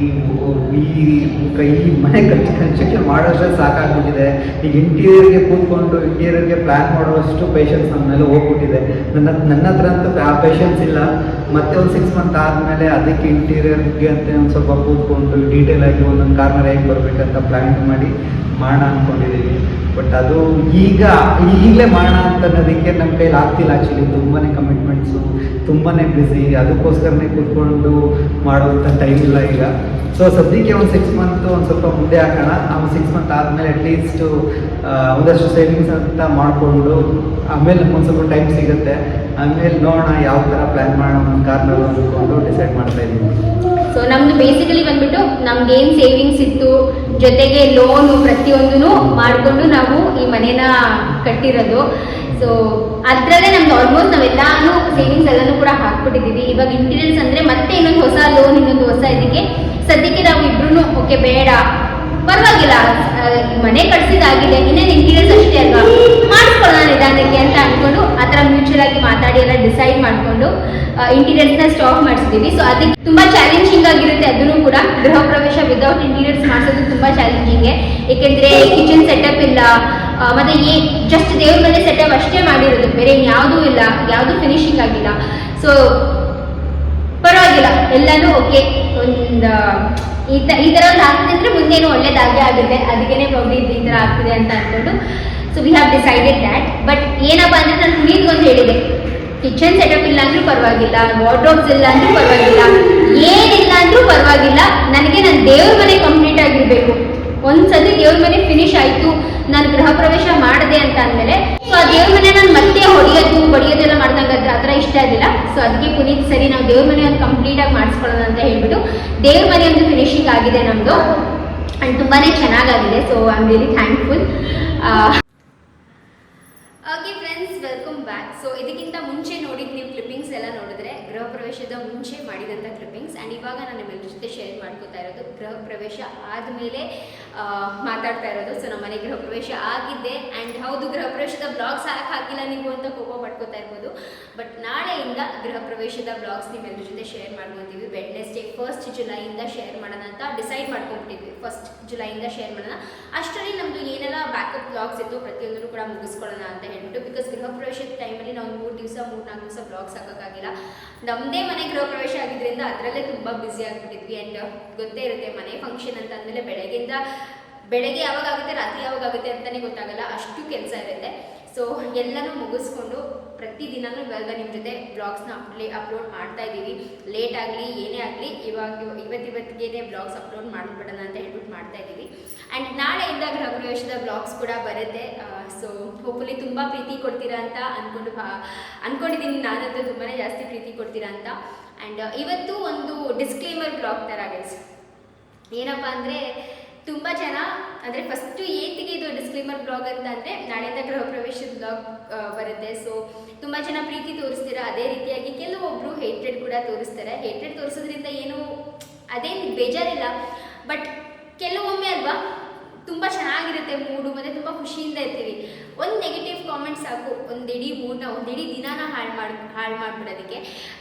ಮನೆ ಕನ್ಸ್ಟ್ರಕ್ಷನ್ ಮಾಡೋಷ್ಟರಲ್ಲಿ ಸಾಕಾಗ್ಬಿಟ್ಟಿದೆ. ಈಗ ಇಂಟೀರಿಯರ್ಗೆ ಕೂತ್ಕೊಂಡು ಇಂಟೀರಿಯರ್ಗೆ ಪ್ಲ್ಯಾನ್ ಮಾಡುವಷ್ಟು ಪೇಷನ್ಸ್ ನಮ್ಮ ಮೇಲೆ ಹೋಗ್ಬಿಟ್ಟಿದೆ. ನನ್ನ ಹತ್ರ ಅಂತೂ ಆ ಪೇಷನ್ಸ್ ಇಲ್ಲ. ಮತ್ತೆ ಒಂದು 6 ಮಂತ್ ಆದಮೇಲೆ ಅದಕ್ಕೆ ಇಂಟೀರಿಯರ್ಗೆ ಅಂತ ಒಂದು ಸ್ವಲ್ಪ ಕೂತ್ಕೊಂಡು ಡೀಟೇಲ್ ಆಗಿ ಒಂದೊಂದು ಕಾರ್ನರ್ ಹೇಗೆ ಬರಬೇಕಂತ ಪ್ಲ್ಯಾನ್ ಮಾಡಿ ಮಾಡೋಣ ಅಂದ್ಕೊಂಡಿದ್ದೀವಿ. ಬಟ್ ಅದು ಈಗಲೇ ಮಾಡೋಣ ಅಂತ ಅನ್ನೋದಕ್ಕೆ ನಮ್ಮ ಕೈಲಿ ಆಗ್ತಿಲ್ಲ. ಆ್ಯಕ್ಚುಲಿ ತುಂಬಾ ಕಮಿಟ್ಮೆಂಟ್ಸು, ತುಂಬಾ ಬ್ಯುಸಿ, ಅದಕ್ಕೋಸ್ಕರನೇ ಕೂತ್ಕೊಂಡು ಮಾಡುವಂಥ ಟೈಮ್ ಇಲ್ಲ ಈಗ. ಸೊ ಸದ್ಯಕ್ಕೆ ಒಂದು 6 ಮಂತ್ ಒಂದು ಸ್ವಲ್ಪ ಮುಂದೆ ಹಾಕೋಣ. ನಾವು 6 ಮಂತ್ ಆದಮೇಲೆ ಅಟ್ಲೀಸ್ಟು ಒಂದಷ್ಟು ಸೇವಿಂಗ್ಸ್ ಅಂತ ಮಾಡಿಕೊಂಡು ಆಮೇಲೆ ನಮ್ಗೊಂದು ಸ್ವಲ್ಪ ಟೈಮ್ ಸಿಗುತ್ತೆ. ಆಮೇಲೆ ನೋಡೋಣ ಯಾವ ಥರ ಪ್ಲ್ಯಾನ್ ಮಾಡೋಣ ಒಂದು ಕಾರ್ನಲ್ಲಿ ಅಂದ್ಕೊಂಡು ಡಿಸೈಡ್ ಮಾಡ್ತಾ ಇದ್ದೀವಿ. ಸೊ ನಮ್ದು ಬೇಸಿಕಲಿ ಬಂದ್ಬಿಟ್ಟು ನಮ್ಗೆ ಏನು ಸೇವಿಂಗ್ಸ್ ಇತ್ತು, ಜೊತೆಗೆ ಲೋನು ಪ್ರತಿಯೊಂದೂ ಮಾಡಿಕೊಂಡು ನಾವು ಈ ಮನೇನ ಕಟ್ಟಿರೋದು. ಸೊ ಅದರಲ್ಲೇ ನಮ್ದು ಆಲ್ಮೋಸ್ಟ್ ನಾವೆಲ್ಲಾನು ಸೇವಿಂಗ್ಸ್ ಎಲ್ಲನೂ ಕೂಡ ಹಾಕ್ಬಿಟ್ಟಿದ್ದೀವಿ. ಇವಾಗ ಇಂಟೀರಿಯರ್ಸ್ ಅಂದರೆ ಮತ್ತೆ ಇನ್ನೊಂದು ಹೊಸ ಲೋನ್, ಇನ್ನೊಂದು ಹೊಸ ಇದಕ್ಕೆ ಸದ್ಯಕ್ಕೆ ನಾವು ಇಬ್ರು ಓಕೆ ಬೇಡ ಪರವಾಗಿಲ್ಲ, ಮನೆ ಕಟ್ಸಿದಾಗಿದೆ, ಇನ್ನೇನು ಇಂಟೀರಿಯರ್ಸ್ ಅಷ್ಟೇ ಅಲ್ವಾ, ಮಾಡಿಸ್ಕೊಳ್ಳೋಣ ನಿಧಾನಕ್ಕೆ ಅಂತ ಅಂದ್ಕೊಂಡು ಆ ಥರ ಮ್ಯೂಚುವಲ್ ಆಗಿ ಮಾತಾಡಿ ಎಲ್ಲ ಡಿಸೈಡ್ ಮಾಡಿಕೊಂಡು ಇಂಟೀರಿಯರ್ಸ್ನ ಸ್ಟಾಪ್ ಮಾಡಿಸ್ತೀವಿ. ಸೊ ಅದಕ್ಕೆ ತುಂಬ ಚಾಲೆಂಜಿಂಗ್ ಆಗಿರುತ್ತೆ. ಅದನ್ನು ಕೂಡ ಗೃಹ ಪ್ರವೇಶ ವಿದೌಟ್ ಇಂಟೀರಿಯರ್ಸ್ ಮಾಡಿಸೋದು ತುಂಬ ಚಾಲೆಂಜಿಂಗೆ. ಏಕೆಂದರೆ ಕಿಚನ್ ಸೆಟಪ್ ಇಲ್ಲ, ಮತ್ತು ಜಸ್ಟ್ ದೇವ್ರ ಮನೆ ಸೆಟಪ್ ಅಷ್ಟೇ ಮಾಡಿರೋದು, ಬೇರೆ ಯಾವುದೂ ಇಲ್ಲ, ಯಾವುದೂ ಫಿನಿಶಿಂಗ್ ಆಗಿಲ್ಲ. ಸೊ ಪರವಾಗಿಲ್ಲ, ಎಲ್ಲನೂ ಓಕೆ. ಒಂದು ಈ ಥರ ಒಂದು ಆಗ್ತಿದೆ ಅಂದರೆ ಮುಂದೇನು ಒಳ್ಳೇದಾಗೇ ಆಗುತ್ತೆ. ಅದಕ್ಕೇ ಪ್ರಾಬ್ಲಮ್ ಈ ಥರ ಆಗ್ತಿದೆ ಅಂತ ಅಂದ್ಕೊಂಡು so we have decided that. But ಏನಪ್ಪ ಅಂದರೆ ನಾನು ಪುನೀತ್ಗೊಂದು ಹೇಳಿದೆ, ಕಿಚನ್ ಸೆಟಪ್ ಇಲ್ಲ ಅಂದ್ರೂ ಪರವಾಗಿಲ್ಲ, ವಾರ್ಡ್ರೋಬ್ಸ್ ಇಲ್ಲ ಅಂದ್ರೂ ಪರವಾಗಿಲ್ಲ, ಏನಿಲ್ಲ ಅಂದ್ರೂ ಪರವಾಗಿಲ್ಲ, ನನಗೆ ನನ್ನ ದೇವ್ರ ಮನೆ ಕಂಪ್ಲೀಟ್ ಆಗಿರಬೇಕು. ಒಂದ್ಸತಿ ದೇವ್ರ ಮನೆ ಫಿನಿಶ್ ಆಯಿತು, ನಾನು ಗೃಹ ಪ್ರವೇಶ ಮಾಡಿದೆ ಅಂತ ಅಂದಮೇಲೆ ಸೊ ಆ ದೇವ್ರ ಮನೆ ನಾನು ಮತ್ತೆ ಹೊಡೆಯೋದೆಲ್ಲ ಮಾಡ್ದಂಗಾದ್ರೆ ಆ ಥರ ಇಷ್ಟ ಆಗಿಲ್ಲ. ಸೊ ಅದಕ್ಕೆ ಪುನೀತ್ ಸರಿ ನಾವು ದೇವ್ರ ಮನೆ ಒಂದು ಕಂಪ್ಲೀಟಾಗಿ ಮಾಡಿಸ್ಕೊಳ್ಳೋಣ ಅಂತ ಹೇಳ್ಬಿಟ್ಟು ದೇವ್ರ ಮನೆ ಒಂದು ಫಿನಿಶಿಂಗ್ ಆಗಿದೆ ನಮ್ಮದು, ಆ್ಯಂಡ್ ತುಂಬಾ ಚೆನ್ನಾಗಾಗಿದೆ. So I am really thankful. Okay friends, welcome back. So ಇದಕ್ಕಿಂತ ಮುಂಚೆ ನೋಡಿದ್ದು ನೀವು ಕ್ಲಿಪ್ಪಿಂಗ್ಸ್ ಎಲ್ಲ ನೋಡಿದ್ರೆ ಗೃಹ ಪ್ರವೇಶದ ಮುಂಚೆ ಮಾಡಿದಂಥ ಕ್ಲಿಪ್ಪಿಂಗ್ಸ್, ಆ್ಯಂಡ್ ಇವಾಗ ನಾನು ನಿಮ್ಮೆಲ್ಲರ ಜೊತೆ ಶೇರ್ ಮಾಡ್ಕೋತಾ ಇರೋದು ಗೃಹ ಪ್ರವೇಶ ಆದಮೇಲೆ ಮಾತಾಡ್ತಾ ಇರೋದು. ಸೊ ನಮ್ಮ ಮನೆ ಗೃಹ ಪ್ರವೇಶ ಆಗಿದ್ದೆ, ಆ್ಯಂಡ್ ಹೌದು ಗೃಹ ಪ್ರವೇಶದ ಬ್ಲಾಗ್ಸ್ ಹಾಕಿಲ್ಲ ನೀವು ಅಂತ ಕೋಪ ಪಡ್ಕೋತಾ ಇರ್ಬೋದು. ಬಟ್ ನಾಳೆಯಿಂದ ಗೃಹ ಪ್ರವೇಶದ ಬ್ಲಾಗ್ಸ್ ನಿಮ್ಮೆಲ್ಲರ ಜೊತೆ ಶೇರ್ ಮಾಡ್ಕೊತೀವಿ. ವೆಡ್ನೆಸ್ಡೇ 1st ಜುಲೈಯಿಂದ ಶೇರ್ ಮಾಡೋಣ ಅಂತ ಡಿಸೈಡ್ ಮಾಡ್ಕೊಂಡ್ಬಿಟ್ಟಿದ್ವಿ. 1st ಜುಲೈಯಿಂದ ಶೇರ್ ಮಾಡೋಣ. ಅಷ್ಟರಲ್ಲಿ ನಮ್ಮದು ಏನೆಲ್ಲ ಬ್ಯಾಕಪ್ ಬ್ಲಾಗ್ಸ್ ಇತ್ತು ಪ್ರತಿಯೊಂದನ್ನು ಕೂಡ ಮುಗಿಸ್ಕೊಳ್ಳೋಣ ಅಂತ ಹೇಳ್ಬಿಟ್ಟು, ಬಿಕಾಸ್ ಗೃಹ ಪ್ರವೇಶದ ಟೈಮಲ್ಲಿ ನಾವು 3 ದಿವಸ 3-4 ದಿವಸ ಬ್ಲಾಗ್ಸ್ ಹಾಕೋಕ್ಕಾಗಿಲ್ಲ. ನಮ್ಮದೇ ಮನೆ ಗೃಹ ಪ್ರವೇಶ ಆಗಿದ್ದರಿಂದ ಅದರಲ್ಲೇ ತುಂಬ ಬ್ಯುಸಿ ಆಗಿಬಿಟ್ಟಿದ್ವಿ. ಆ್ಯಂಡ್ ಗೊತ್ತೇ ಇರುತ್ತೆ, ಮನೆ ಫಂಕ್ಷನ್ ಅಂತ ಅಂದಮೇಲೆ ಬೆಳಗ್ಗೆ ಯಾವಾಗ ಆಗುತ್ತೆ, ರಾತ್ರಿ ಯಾವಾಗ ಆಗುತ್ತೆ ಅಂತಲೇ ಗೊತ್ತಾಗಲ್ಲ, ಅಷ್ಟು ಕೆಲಸ ಇರುತ್ತೆ. ಸೊ ಎಲ್ಲನೂ ಮುಗಿಸ್ಕೊಂಡು ಪ್ರತಿದಿನವೂ ಇವಾಗ ನಿಮ್ಮ ಜೊತೆ ಬ್ಲಾಗ್ಸ್ನ ಅಪ್ಲೋಡ್ ಮಾಡ್ತಾ ಇದ್ದೀವಿ. ಲೇಟ್ ಆಗಲಿ ಏನೇ ಆಗಲಿ ಇವತ್ತಿಗೆ ಬ್ಲಾಗ್ಸ್ ಅಪ್ಲೋಡ್ ಮಾಡಿಬಿಡೋಣ ಅಂತ ಹೇಳ್ಬಿಟ್ಟು ಮಾಡ್ತಾ ಇದ್ದೀವಿ. ಆ್ಯಂಡ್ ನಾಳೆಯಿಂದ ಗೃಹ ಪ್ರವೇಶದ ಬ್ಲಾಗ್ಸ್ ಕೂಡ ಬರುತ್ತೆ. ಸೊ ಹೋಪ್ಫುಲಿ ತುಂಬ ಪ್ರೀತಿ ಕೊಡ್ತೀರಾ ಅಂತ ಅಂದ್ಕೊಂಡಿದ್ದೀನಿ. ನಾನಂತೂ ತುಂಬಾ ಜಾಸ್ತಿ ಪ್ರೀತಿ ಕೊಡ್ತೀರಾ ಅಂತ. ಆ್ಯಂಡ್ ಇವತ್ತು ಒಂದು ಡಿಸ್ಕ್ಲೇಮರ್ ಬ್ಲಾಗ್ ಥರ ಗೈಸ್. ಏನಪ್ಪ ಅಂದರೆ ತುಂಬ ಜನ ಅಂದರೆ ಫಸ್ಟು ಏತಿಗೆ ಇದು ಡಿಸ್ಕ್ಲೇಮರ್ ಬ್ಲಾಗ್ ಅಂತ ಅಂದರೆ ನಾಳೆಯಿಂದ ಗೃಹ ಪ್ರವೇಶದ ಬ್ಲಾಗ್ ಬರುತ್ತೆ. ಸೊ ತುಂಬ ಜನ ಪ್ರೀತಿ ತೋರಿಸ್ತೀರಾ, ಅದೇ ರೀತಿಯಾಗಿ ಕೆಲವೊಬ್ಬರು ಹೇಟ್ರೆಡ್ ಕೂಡ ತೋರಿಸ್ತಾರೆ. ಹೇಟ್ರೆಡ್ ತೋರಿಸೋದ್ರಿಂದ ಏನು ಅದೇನು ಬೇಜಾರಿಲ್ಲ, ಬಟ್ ಕೆಲವೊಮ್ಮೆ ಅಲ್ವಾ ತುಂಬ ಚೆನ್ನಾಗಿರುತ್ತೆ ಮೂಡು, ಮತ್ತು ತುಂಬ ಖುಷಿಯಿಂದ ಇರ್ತೀವಿ. ಒಂದು ನೆಗೆಟಿವ್ ಕಾಮೆಂಟ್ಸ್ ಸಾಕು ಒಂದಿಡೀ ಮೂಡನ್ನ, ಒಂದಿಡೀ ದಿನಾನ ಹಾಳು ಮಾಡಿಬಿಡೋದಕ್ಕೆ.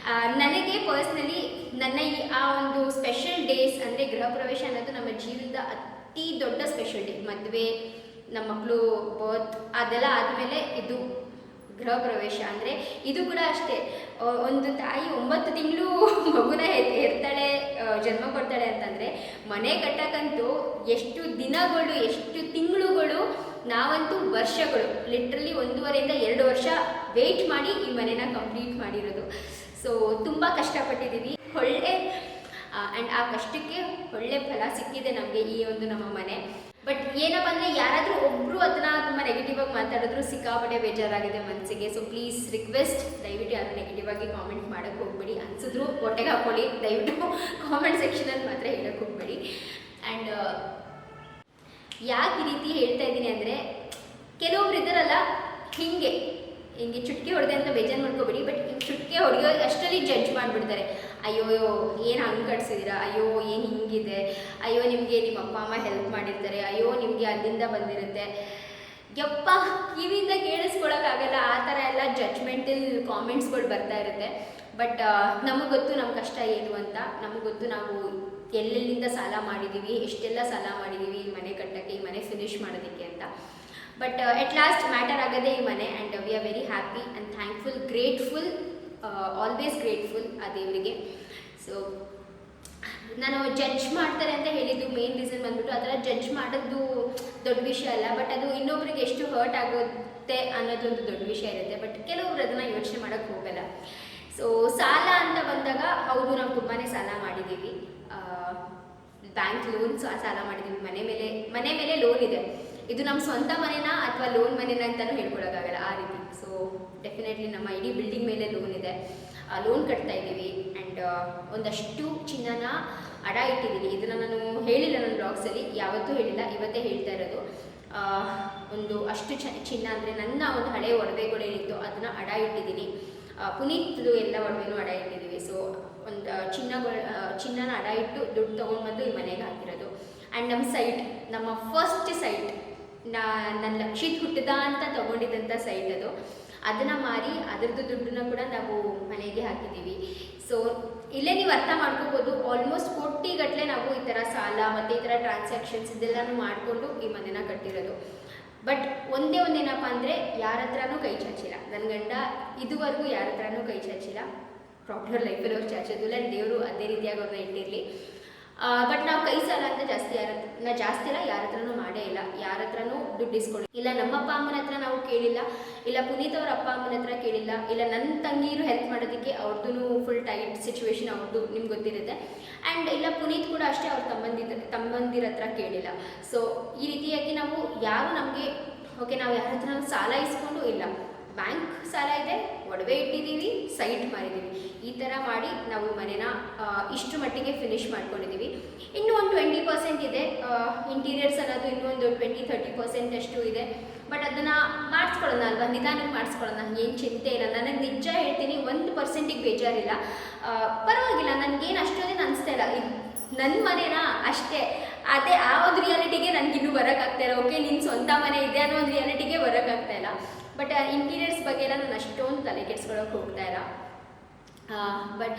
ನನಗೆ ಪರ್ಸ್ನಲಿ ನನ್ನ ಆ ಒಂದು ಸ್ಪೆಷಲ್ ಡೇಸ್ ಅಂದರೆ ಗೃಹ ಪ್ರವೇಶ ಅನ್ನೋದು ನಮ್ಮ ಜೀವನದ ಅತಿ ದೊಡ್ಡ ಸ್ಪೆಷಲ್ ಡೇ. ಮದುವೆ, ನಮ್ಮ ಮಕ್ಕಳು ಬರ್ತ್ ಅದೆಲ್ಲ ಆದಮೇಲೆ ಇದು ಗೃಹ ಪ್ರವೇಶ ಅಂದರೆ ಇದು ಕೂಡ ಅಷ್ಟೇ. ಒಂದು ತಾಯಿ 9 ತಿಂಗಳು ಮಗುನ ಹೆರ್ತಾಳೆ, ಜನ್ಮ ಕೊಡ್ತಾಳೆ ಅಂತಂದರೆ ಮನೆ ಕಟ್ಟಕ್ಕಂತೂ ಎಷ್ಟು ದಿನಗಳು, ಎಷ್ಟು ತಿಂಗಳುಗಳು, ನಾವಂತೂ ವರ್ಷಗಳು, ಲಿಟ್ರಲಿ 1.5 ಇಂದ 2 ವರ್ಷ ವೆಯ್ಟ್ ಮಾಡಿ ಈ ಮನೆನ ಕಂಪ್ಲೀಟ್ ಮಾಡಿರೋದು. ಸೊ ತುಂಬ ಕಷ್ಟಪಟ್ಟಿದ್ದೀವಿ, ಆ್ಯಂಡ್ ಆ ಕಷ್ಟಕ್ಕೆ ಒಳ್ಳೆ ಫಲ ಸಿಕ್ಕಿದೆ ನಮಗೆ ಈ ಒಂದು ನಮ್ಮ ಮನೆ. ಬಟ್ ಏನಪ್ಪ ಅಂದರೆ ಯಾರಾದರೂ ಒಬ್ಬರು ಅದನ್ನ ತುಂಬ ನೆಗೆಟಿವ್ ಆಗಿ ಮಾತಾಡಿದ್ರು ಸಿಕ್ಕಾಪಟ್ಟೆ ಬೇಜಾರಾಗಿದೆ ಮನಸ್ಸಿಗೆ. ಸೊ ಪ್ಲೀಸ್ ರಿಕ್ವೆಸ್ಟ್, ದಯವಿಟ್ಟು ಯಾರು ನೆಗೆಟಿವ್ ಆಗಿ ಕಾಮೆಂಟ್ ಮಾಡೋಕ್ಕೆ ಹೋಗಬೇಡಿ. ಅನಿಸಿದ್ರು ಹೊಟ್ಟೆಗೆ ಹಾಕ್ಕೊಳ್ಳಿ, ದಯವಿಟ್ಟು ಕಾಮೆಂಟ್ ಸೆಕ್ಷನಲ್ಲಿ ಮಾತ್ರ ಹೇಳೋಕ್ಕೆ ಹೋಗಬೇಡಿ. ಆ್ಯಂಡ್ ಯಾಕೆ ಈ ರೀತಿ ಹೇಳ್ತಾ ಇದ್ದೀನಿ ಅಂದರೆ ಕೆಲವೊಬ್ರು ಇದ್ದಾರಲ್ಲ ಹಿಂಗೆ ಚುಟ್ಕೆ ಹೊಡೆದೆ ಅಂತ ಬೇಜಾರು ಮಾಡ್ಕೋಬೇಡಿ. ಬಟ್ ಚುಟ್ಕೆ ಹೊಡೆಯೋ ಅಷ್ಟರಲ್ಲಿ ಜಡ್ಜ್ ಮಾಡಿಬಿಡ್ತಾರೆ. ಅಯ್ಯೋ ಏನು ಹಂಗೆ ಕಟ್ಸಿದ್ದೀರಾ, ಅಯ್ಯೋ ಏನು ಹಿಂಗಿದೆ, ಅಯ್ಯೋ ನಿಮಗೆ ನಿಮ್ಮ ಅಪ್ಪ ಅಮ್ಮ ಹೆಲ್ಪ್ ಮಾಡಿರ್ತಾರೆ, ಅಯ್ಯೋ ನಿಮಗೆ ಅಲ್ಲಿಂದ ಬಂದಿರುತ್ತೆ. ಯಪ್ಪ ಕಿವಿಯಿಂದ ಕೇಳಿಸ್ಕೊಳಕ್ಕಾಗಲ್ಲ, ಆ ಥರ ಎಲ್ಲ ಜಡ್ಜ್ಮೆಂಟಲ್ ಕಾಮೆಂಟ್ಸ್ಗಳು ಬರ್ತಾ ಇರುತ್ತೆ. ಬಟ್ ನಮಗೆ ಗೊತ್ತು ನಮ್ಮ ಕಷ್ಟ ಏನು ಅಂತ, ನಮಗೆ ಗೊತ್ತು ನಾವು ಎಲ್ಲೆಲ್ಲಿಂದ ಸಾಲ ಮಾಡಿದ್ದೀವಿ, ಎಷ್ಟೆಲ್ಲ ಸಾಲ ಮಾಡಿದ್ದೀವಿ ಈ ಮನೆ ಕಟ್ಟೋಕ್ಕೆ, ಈ ಮನೆ ಫಿನಿಷ್ ಮಾಡೋದಕ್ಕೆ ಅಂತ. ಬಟ್ ಎಟ್ ಲಾಸ್ಟ್ ಮ್ಯಾಟರ್ ಆಗೋದೇ ಈ ಮನೆ. And we are very happy and thankful, grateful, always grateful ಆ ದೇವರಿಗೆ. ಸೊ ನಾನು ಜಡ್ಜ್ ಮಾಡ್ತಾರೆ ಅಂತ ಹೇಳಿದ್ದು ಮೇನ್ ರೀಸನ್ ಬಂದ್ಬಿಟ್ಟು, ಆ ಥರ ಜಡ್ಜ್ ಮಾಡೋದು ದೊಡ್ಡ ವಿಷಯ ಅಲ್ಲ, ಬಟ್ ಅದು ಇನ್ನೊಬ್ರಿಗೆ ಎಷ್ಟು ಹರ್ಟ್ ಆಗುತ್ತೆ ಅನ್ನೋದೊಂದು ದೊಡ್ಡ ವಿಷಯ ಇರುತ್ತೆ. ಬಟ್ ಕೆಲವೊಬ್ರು ಅದನ್ನು ಯೋಚನೆ ಮಾಡೋಕ್ಕೆ ಹೋಗಲ್ಲ. ಸೊ ಸಾಲ ಅಂತ ಬಂದಾಗ ಹೌದು, ನಾವು ತುಂಬಾ ಸಾಲ ಮಾಡಿದ್ದೀವಿ. ಬ್ಯಾಂಕ್ ಲೋನ್ಸ್ ಸಾಲ ಮಾಡಿದ್ದೀವಿ, ಮನೆ ಮೇಲೆ ಲೋನ್ ಇದೆ. ಇದು ನಮ್ಮ ಸ್ವಂತ ಮನೆನಾ ಅಥವಾ ಲೋನ್ ಮನೆನಾ ಅಂತಲೂ ಹೇಳ್ಕೊಳಕ್ಕಾಗಲ್ಲ ಆ ರೀತಿ. ಸೊ ಡೆಫಿನೆಟ್ಲಿ ನಮ್ಮ ಇಡೀ ಬಿಲ್ಡಿಂಗ್ ಮೇಲೆ ಲೋನ್ ಇದೆ, ಲೋನ್ ಕಟ್ತಾ ಇದ್ದೀವಿ. ಆ್ಯಂಡ್ ಒಂದಷ್ಟು ಚಿನ್ನನ ಅಡ ಇಟ್ಟಿದ್ದೀನಿ. ಇದನ್ನು ನಾನು ಹೇಳಿಲ್ಲ ನನ್ನ ಬ್ಲಾಗ್ಸಲ್ಲಿ, ಯಾವತ್ತೂ ಹೇಳಿಲ್ಲ, ಇವತ್ತೇ ಹೇಳ್ತಾ ಇರೋದು. ಒಂದು ಅಷ್ಟು ಚಿನ್ನ ಅಂದರೆ ನನ್ನ ಒಂದು ಹಳೆ ಒಡವೆಗಳೇನಿತ್ತು ಅದನ್ನು ಅಡ ಇಟ್ಟಿದ್ದೀನಿ. ಪುನೀತ್ದು ಎಲ್ಲ ಒಡವೆನೂ ಅಡ ಇಟ್ಟಿದ್ದೀವಿ. ಸೊ ಒಂದು ಚಿನ್ನನ ಅಡ ಇಟ್ಟು ದುಡ್ಡು ತೊಗೊಂಡ್ಬಂದು ಈ ಮನೆಗೆ ಹಾಕಿರೋದು. ಆ್ಯಂಡ್ ನಮ್ಮ ಫಸ್ಟ್ ಸೈಟ್, ನನ್ನ ಲಕ್ಷಿತ್ ಹುಟ್ಟದ ಅಂತ ತೊಗೊಂಡಿದ್ದಂಥ ಸೈಟ್ ಅದು. ಅದನ್ನು ಮಾರಿ ಅದರದ್ದು ದುಡ್ಡನ್ನ ಕೂಡ ನಾವು ಮನೆಗೆ ಹಾಕಿದ್ದೀವಿ. ಸೊ ಇಲ್ಲೇ ನೀವು ಅರ್ಥ ಮಾಡ್ಕೋಬೋದು, ಆಲ್ಮೋಸ್ಟ್ ಕೋಟಿಗಟ್ಟಲೆ ನಾವು ಈ ಥರ ಸಾಲ ಮತ್ತು ಈ ಥರ ಟ್ರಾನ್ಸಾಕ್ಷನ್ಸ್ ಇದೆಲ್ಲನೂ ಮಾಡಿಕೊಂಡು ಈ ಮನೆನ ಕಟ್ಟಿರೋದು. ಬಟ್ ಒಂದೇನಪ್ಪ ಅಂದರೆ ಯಾರ ಹತ್ರನೂ ಕೈ ಚಾಚಿಲ್ಲ. ನನ್ನ ಗಂಡ ಇದುವರೆಗೂ ಯಾರ ಹತ್ರನೂ ಕೈ ಚಾಚಿಲ್ಲ. ಪ್ರಾಪರ್ ಲೈಫಲ್ಲಿ ಅವ್ರು ಚಾಚೋದಿಲ್ಲ, ದೇವರು ಅದೇ ರೀತಿಯಾಗಿ ಅವ್ರನ್ನ ಇಟ್ಟಿರಲಿ. ಬಟ್ ನಾವು ಕೈ ಸಾಲ ಅಂತ ಜಾಸ್ತಿ ಇಲ್ಲ, ಯಾರ ಹತ್ರನೂ ಮಾಡೇ ಇಲ್ಲ, ಯಾರ ಹತ್ರನೂ ದುಡ್ಡು ಇಸ್ಕೊಳ್ಳಿ ಇಲ್ಲ. ನಮ್ಮ ಅಪ್ಪ ಅಮ್ಮನ ಹತ್ರ ನಾವು ಕೇಳಿಲ್ಲ, ಇಲ್ಲ ಪುನೀತ್ ಅವ್ರ ಅಪ್ಪ ಅಮ್ಮನ ಹತ್ರ ಕೇಳಿಲ್ಲ, ಇಲ್ಲ ನನ್ನ ತಂಗಿರು ಹೆಲ್ಪ್ ಮಾಡೋದಕ್ಕೆ ಅವ್ರದ್ದು ಫುಲ್ ಟೈಟ್ ಸಿಚುವೇಶನ್ ಅವ್ರದ್ದು ನಿಮ್ಗೆ ಗೊತ್ತಿರುತ್ತೆ. ಆ್ಯಂಡ್ ಇಲ್ಲ ಪುನೀತ್ ಕೂಡ ಅಷ್ಟೇ ಅವ್ರ ತಮ್ಮಂದಿರ ಹತ್ರ ಕೇಳಿಲ್ಲ. ಸೊ ಈ ರೀತಿಯಾಗಿ ನಾವು ಯಾರು ನಮಗೆ ಓಕೆ ನಾವು ಯಾರ ಹತ್ರ ಸಾಲ ಇಸ್ಕೊಂಡು ಇಲ್ಲ, ಬ್ಯಾಂಕ್ ಸಾಲ ಇದೆ, ಒಡವೆ ಇಟ್ಟಿದ್ದೀವಿ, ಸೈಟ್ ಮಾರಿದ್ದೀವಿ, ಈ ಥರ ಮಾಡಿ ನಾವು ಮನೇನ ಇಷ್ಟು ಮಟ್ಟಿಗೆ ಫಿನಿಶ್ ಮಾಡ್ಕೊಂಡಿದ್ದೀವಿ. ಇನ್ನೂ ಒಂದು 20% ಇದೆ, ಇಂಟೀರಿಯರ್ಸ್ ಅನ್ನೋದು ಇನ್ನೂ ಒಂದು 20-30% ಅಷ್ಟು ಇದೆ. ಬಟ್ ಅದನ್ನು ಮಾಡಿಸ್ಕೊಳ್ಳೋಣ ಅಲ್ವಾ, ನಿಧಾನಕ್ಕೆ ಮಾಡಿಸ್ಕೊಳ್ಳೋಣ, ಏನು ಚಿಂತೆ ಇಲ್ಲ. ನನಗೆ ನಿಜ ಹೇಳ್ತೀನಿ, 1% ಬೇಜಾರಿಲ್ಲ, ಪರವಾಗಿಲ್ಲ, ನನಗೇನು ಅಷ್ಟೊಂದೇನು ಅನಿಸ್ತಾ ಇಲ್ಲ. ನನ್ನ ಮನೇನಾ ಅಷ್ಟೇ, ಅದೇ ಆ ಒಂದು ರಿಯಾಲಿಟಿಗೆ ನನಗಿನ್ನೂ ಬರೋಕ್ಕಾಗ್ತಾ ಇಲ್ಲ. ಓಕೆ ನಿನ್ನ ಸ್ವಂತ ಮನೆ ಇದೆ ಅನ್ನೋ ಒಂದು ರಿಯಾಲಿಟಿಗೆ ಬರೋಕ್ಕಾಗ್ತಾ ಇಲ್ಲ. ಬಟ್ ಇಂಟೀರಿಯರ್ಸ್ ಬಗ್ಗೆ ಎಲ್ಲ ನಾನು ಅಷ್ಟೊಂದು ತಲೆ ಕೆಡ್ಸ್ಕೊಳ್ಳೋಕೆ ಹೋಗ್ತಾ ಇಲ್ಲ. ಬಟ್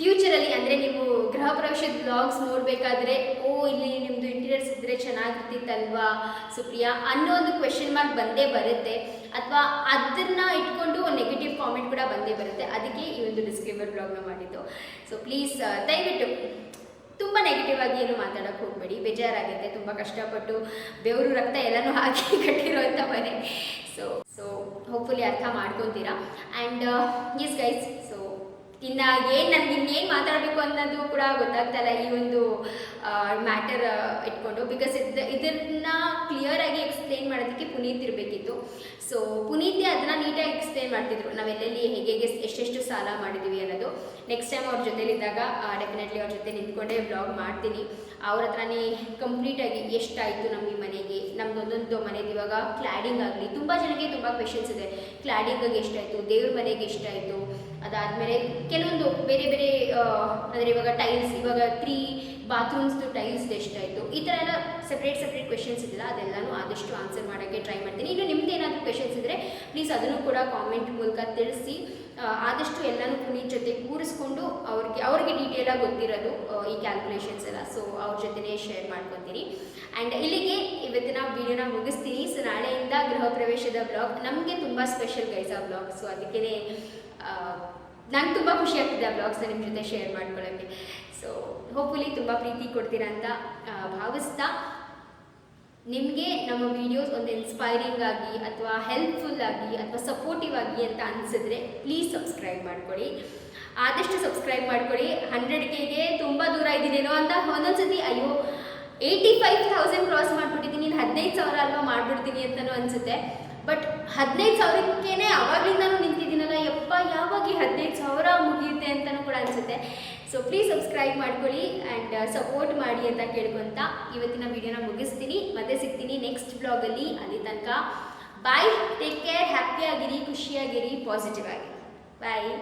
ಫ್ಯೂಚರಲ್ಲಿ ಅಂದರೆ ನೀವು ಗೃಹ ಪ್ರವೇಶದ ಬ್ಲಾಗ್ಸ್ ನೋಡಬೇಕಾದ್ರೆ ಇಲ್ಲಿ ನಿಮ್ಮದು ಇಂಟೀರಿಯರ್ಸ್ ಇದ್ದರೆ ಚೆನ್ನಾಗಿರ್ತಿತ್ತಲ್ವಾ ಸುಪ್ರಿಯಾ ಅನ್ನೋ ಒಂದು ಕ್ವೆಶನ್ ಮಾರ್ಕ್ ಬಂದೇ ಬರುತ್ತೆ, ಅಥವಾ ಅದನ್ನು ಇಟ್ಕೊಂಡು ಒಂದು ನೆಗೆಟಿವ್ ಕಾಮೆಂಟ್ ಕೂಡ ಬಂದೇ ಬರುತ್ತೆ. ಅದಕ್ಕೆ ಈ ಒಂದು ಡಿಸ್ಕ್ಲೇಮರ್ ಬ್ಲಾಗ್ನ ಮಾಡಿದ್ದು. ಸೊ ಪ್ಲೀಸ್ ದಯವಿಟ್ಟು ತುಂಬ ನೆಗೆಟಿವ್ ಆಗಿ ಏನು ಮಾತಾಡೋಕ್ಕೆ ಹೋಗಬೇಡಿ, ಬೇಜಾರಾಗುತ್ತೆ. ತುಂಬ ಕಷ್ಟಪಟ್ಟು ಬೆವರು ರಕ್ತ ಎಲ್ಲನೂ ಹಾಕಿ ಕಟ್ಟಿರೋಂಥ ಮನೆ. ಸೊ ಹೋಪ್ಫುಲಿ ಅರ್ಥ ಮಾಡ್ಕೊತೀರಾ. ಆ್ಯಂಡ್ ಎಸ್ ಗೈಸ್, ಸೊ ನನಗೆ ಇನ್ನೇನು ಮಾತಾಡಬೇಕು ಅನ್ನೋದು ಕೂಡ ಗೊತ್ತಾಗ್ತಾಯಿಲ್ಲ ಈ ಒಂದು ಮ್ಯಾಟರ್ ಇಟ್ಕೊಂಡು. ಬಿಕಾಸ್ ಇದನ್ನು ಕ್ಲಿಯರಾಗಿ ಎಕ್ಸ್ಪ್ಲೇನ್ ಮಾಡೋದಕ್ಕೆ ಪುನೀತ್ ಇರಬೇಕಿತ್ತು. ಸೊ ಪುನೀತೆ ಅದನ್ನು ನೀಟಾಗಿ ಎಕ್ಸ್ಪ್ಲೇನ್ ಮಾಡ್ತಿದ್ರು, ನಾವೆಲ್ಲೆಲ್ಲಿ ಹೇಗೆ ಎಷ್ಟೆಷ್ಟು ಸಾಲ ಮಾಡಿದ್ದೀವಿ ಅನ್ನೋದು. ನೆಕ್ಸ್ಟ್ ಟೈಮ್ ಅವ್ರ ಜೊತೆಲಿದ್ದಾಗ ಡೆಫಿನೆಟ್ಲಿ ಅವ್ರ ಜೊತೆ ನಿಂತ್ಕೊಂಡೇ ಬ್ಲಾಗ್ ಮಾಡ್ತೀನಿ. ಅವ್ರ ಹತ್ರನೇ ಕಂಪ್ಲೀಟಾಗಿ ಎಷ್ಟಾಯಿತು ನಮಗೆ ಮನೆಗೆ, ನಮ್ದು ಒಂದೊಂದು ಮನೆದು ಇವಾಗ ಕ್ಲಾಡಿಂಗ್ ಆಗಲಿ, ತುಂಬ ಜನಕ್ಕೆ ತುಂಬ ಕ್ವೆಶನ್ಸ್ ಇದೆ. ಕ್ಲಾಡಿಂಗಿಗೆ ಎಷ್ಟಾಯಿತು, ದೇವ್ರ ಮನೆಗೆ ಎಷ್ಟಾಯಿತು, ಅದಾದಮೇಲೆ ಕೆಲವೊಂದು ಬೇರೆ ಬೇರೆ ಅಂದರೆ ಇವಾಗ ಟೈಲ್ಸ್, ಇವಾಗ 3 ಬಾತ್ರೂಮ್ಸ್ದು ಟೈಲ್ಸ್ದು ಎಷ್ಟಾಯಿತು, ಈ ಥರ ಎಲ್ಲ ಸಪ್ರೇಟ್ ಕ್ವೆಶನ್ಸ್ ಇದೆಯಲ್ಲ, ಅದೆಲ್ಲನೂ ಆದಷ್ಟು ಆನ್ಸರ್ ಮಾಡೋಕ್ಕೆ ಟ್ರೈ ಮಾಡ್ತೀನಿ. ಇನ್ನು ನಿಮ್ದು ಏನಾದರೂ ಕ್ವೆಶನ್ಸ್ ಇದ್ದರೆ ಪ್ಲೀಸ್ ಅದನ್ನು ಕೂಡ ಕಾಮೆಂಟ್ ಮೂಲಕ ತಿಳಿಸಿ. ಆದಷ್ಟು ಎಲ್ಲನೂ ಪುನೀತ್ ಜೊತೆ ಕೂರಿಸ್ಕೊಂಡು ಅವ್ರಿಗೆ ಡೀಟೇಲಾಗಿ ಗೊತ್ತಿರೋದು ಈ ಕ್ಯಾಲ್ಕುಲೇಷನ್ಸ್ ಎಲ್ಲ. ಸೊ ಅವ್ರ ಜೊತೆನೇ ಶೇರ್ ಮಾಡ್ಕೊತೀನಿ. ಆ್ಯಂಡ್ ಇಲ್ಲಿಗೆ ಇವತ್ತಿನ ವೀಡಿಯೋನ ಮುಗಿಸ್ತೀನಿ. ಸೊ ನಾಳೆಯಿಂದ ಗೃಹ ಪ್ರವೇಶದ ಬ್ಲಾಗ್ ನಮಗೆ ತುಂಬ ಸ್ಪೆಷಲ್ ಗೈಸ್ ಆ ಬ್ಲಾಗ್. ಸೊ ಅದಕ್ಕೇ ನಂಗೆ ತುಂಬ ಖುಷಿ ಆಗ್ತಿದೆ ಆ ಬ್ಲಾಗ್ಸ್ನ ನಿಮ್ಮ ಜೊತೆ ಶೇರ್ ಮಾಡ್ಕೊಳ್ಳೋಕ್ಕೆ. ಸೊ ಹೋಪ್ಫುಲಿ ತುಂಬ ಪ್ರೀತಿ ಕೊಡ್ತೀರಾ ಅಂತ ಭಾವಿಸ್ತಾ, ನಿಮಗೆ ನಮ್ಮ ವೀಡಿಯೋಸ್ ಒಂದು ಇನ್ಸ್ಪೈರಿಂಗ್ ಆಗಿ ಅಥವಾ ಹೆಲ್ಪ್ಫುಲ್ ಆಗಿ ಅಥವಾ ಸಪೋರ್ಟಿವ್ ಆಗಿ ಅಂತ ಅನಿಸಿದ್ರೆ ಪ್ಲೀಸ್ ಸಬ್ಸ್ಕ್ರೈಬ್ ಮಾಡ್ಕೊಳ್ಳಿ. ಆದಷ್ಟು ಸಬ್ಸ್ಕ್ರೈಬ್ ಮಾಡ್ಕೊಳ್ಳಿ. 100Kಗೆ ತುಂಬ ದೂರ ಇದ್ದೀನೇನೋ ಅಂತ ಒಂದೊಂದ್ಸತಿ ಅಯ್ಯೋ 85,000 ಕ್ರಾಸ್ ಮಾಡಿಬಿಟ್ಟಿದ್ದೀನಿ, 15,000 ಅಲ್ವಾ ಮಾಡಿಬಿಡ್ತೀನಿ ಅಂತಲೂ ಅನಿಸುತ್ತೆ. ಬಟ್ 15,000ಕ್ಕೇ ಆವಾಗಲಿಂದನೂ ನಿಂತಿದ್ದೀನಲ್ಲ, ಯಪ್ಪ ಯಾವಾಗ 15,000 ಮುಗಿಯುತ್ತೆ ಅಂತಲೂ ಕೂಡ ಅನಿಸುತ್ತೆ. ಸೊ ಪ್ಲೀಸ್ ಸಬ್ಸ್ಕ್ರೈಬ್ ಮಾಡ್ಕೊಳ್ಳಿ ಆ್ಯಂಡ್ ಸಪೋರ್ಟ್ ಮಾಡಿ ಅಂತ ಕೇಳ್ಕೊತ ಇವತ್ತಿನ ವೀಡಿಯೋನ ಮುಗಿಸ್ತೀನಿ. ಮತ್ತೆ ಸಿಗ್ತೀನಿ ನೆಕ್ಸ್ಟ್ ಬ್ಲಾಗಲ್ಲಿ. ಅಲ್ಲಿ ತನಕ ಬಾಯ್, ಟೇಕ್ ಕೇರ್, ಹ್ಯಾಪಿಯಾಗಿರಿ, ಖುಷಿಯಾಗಿರಿ, ಪಾಸಿಟಿವ್ ಆಗಿ. ಬಾಯ್.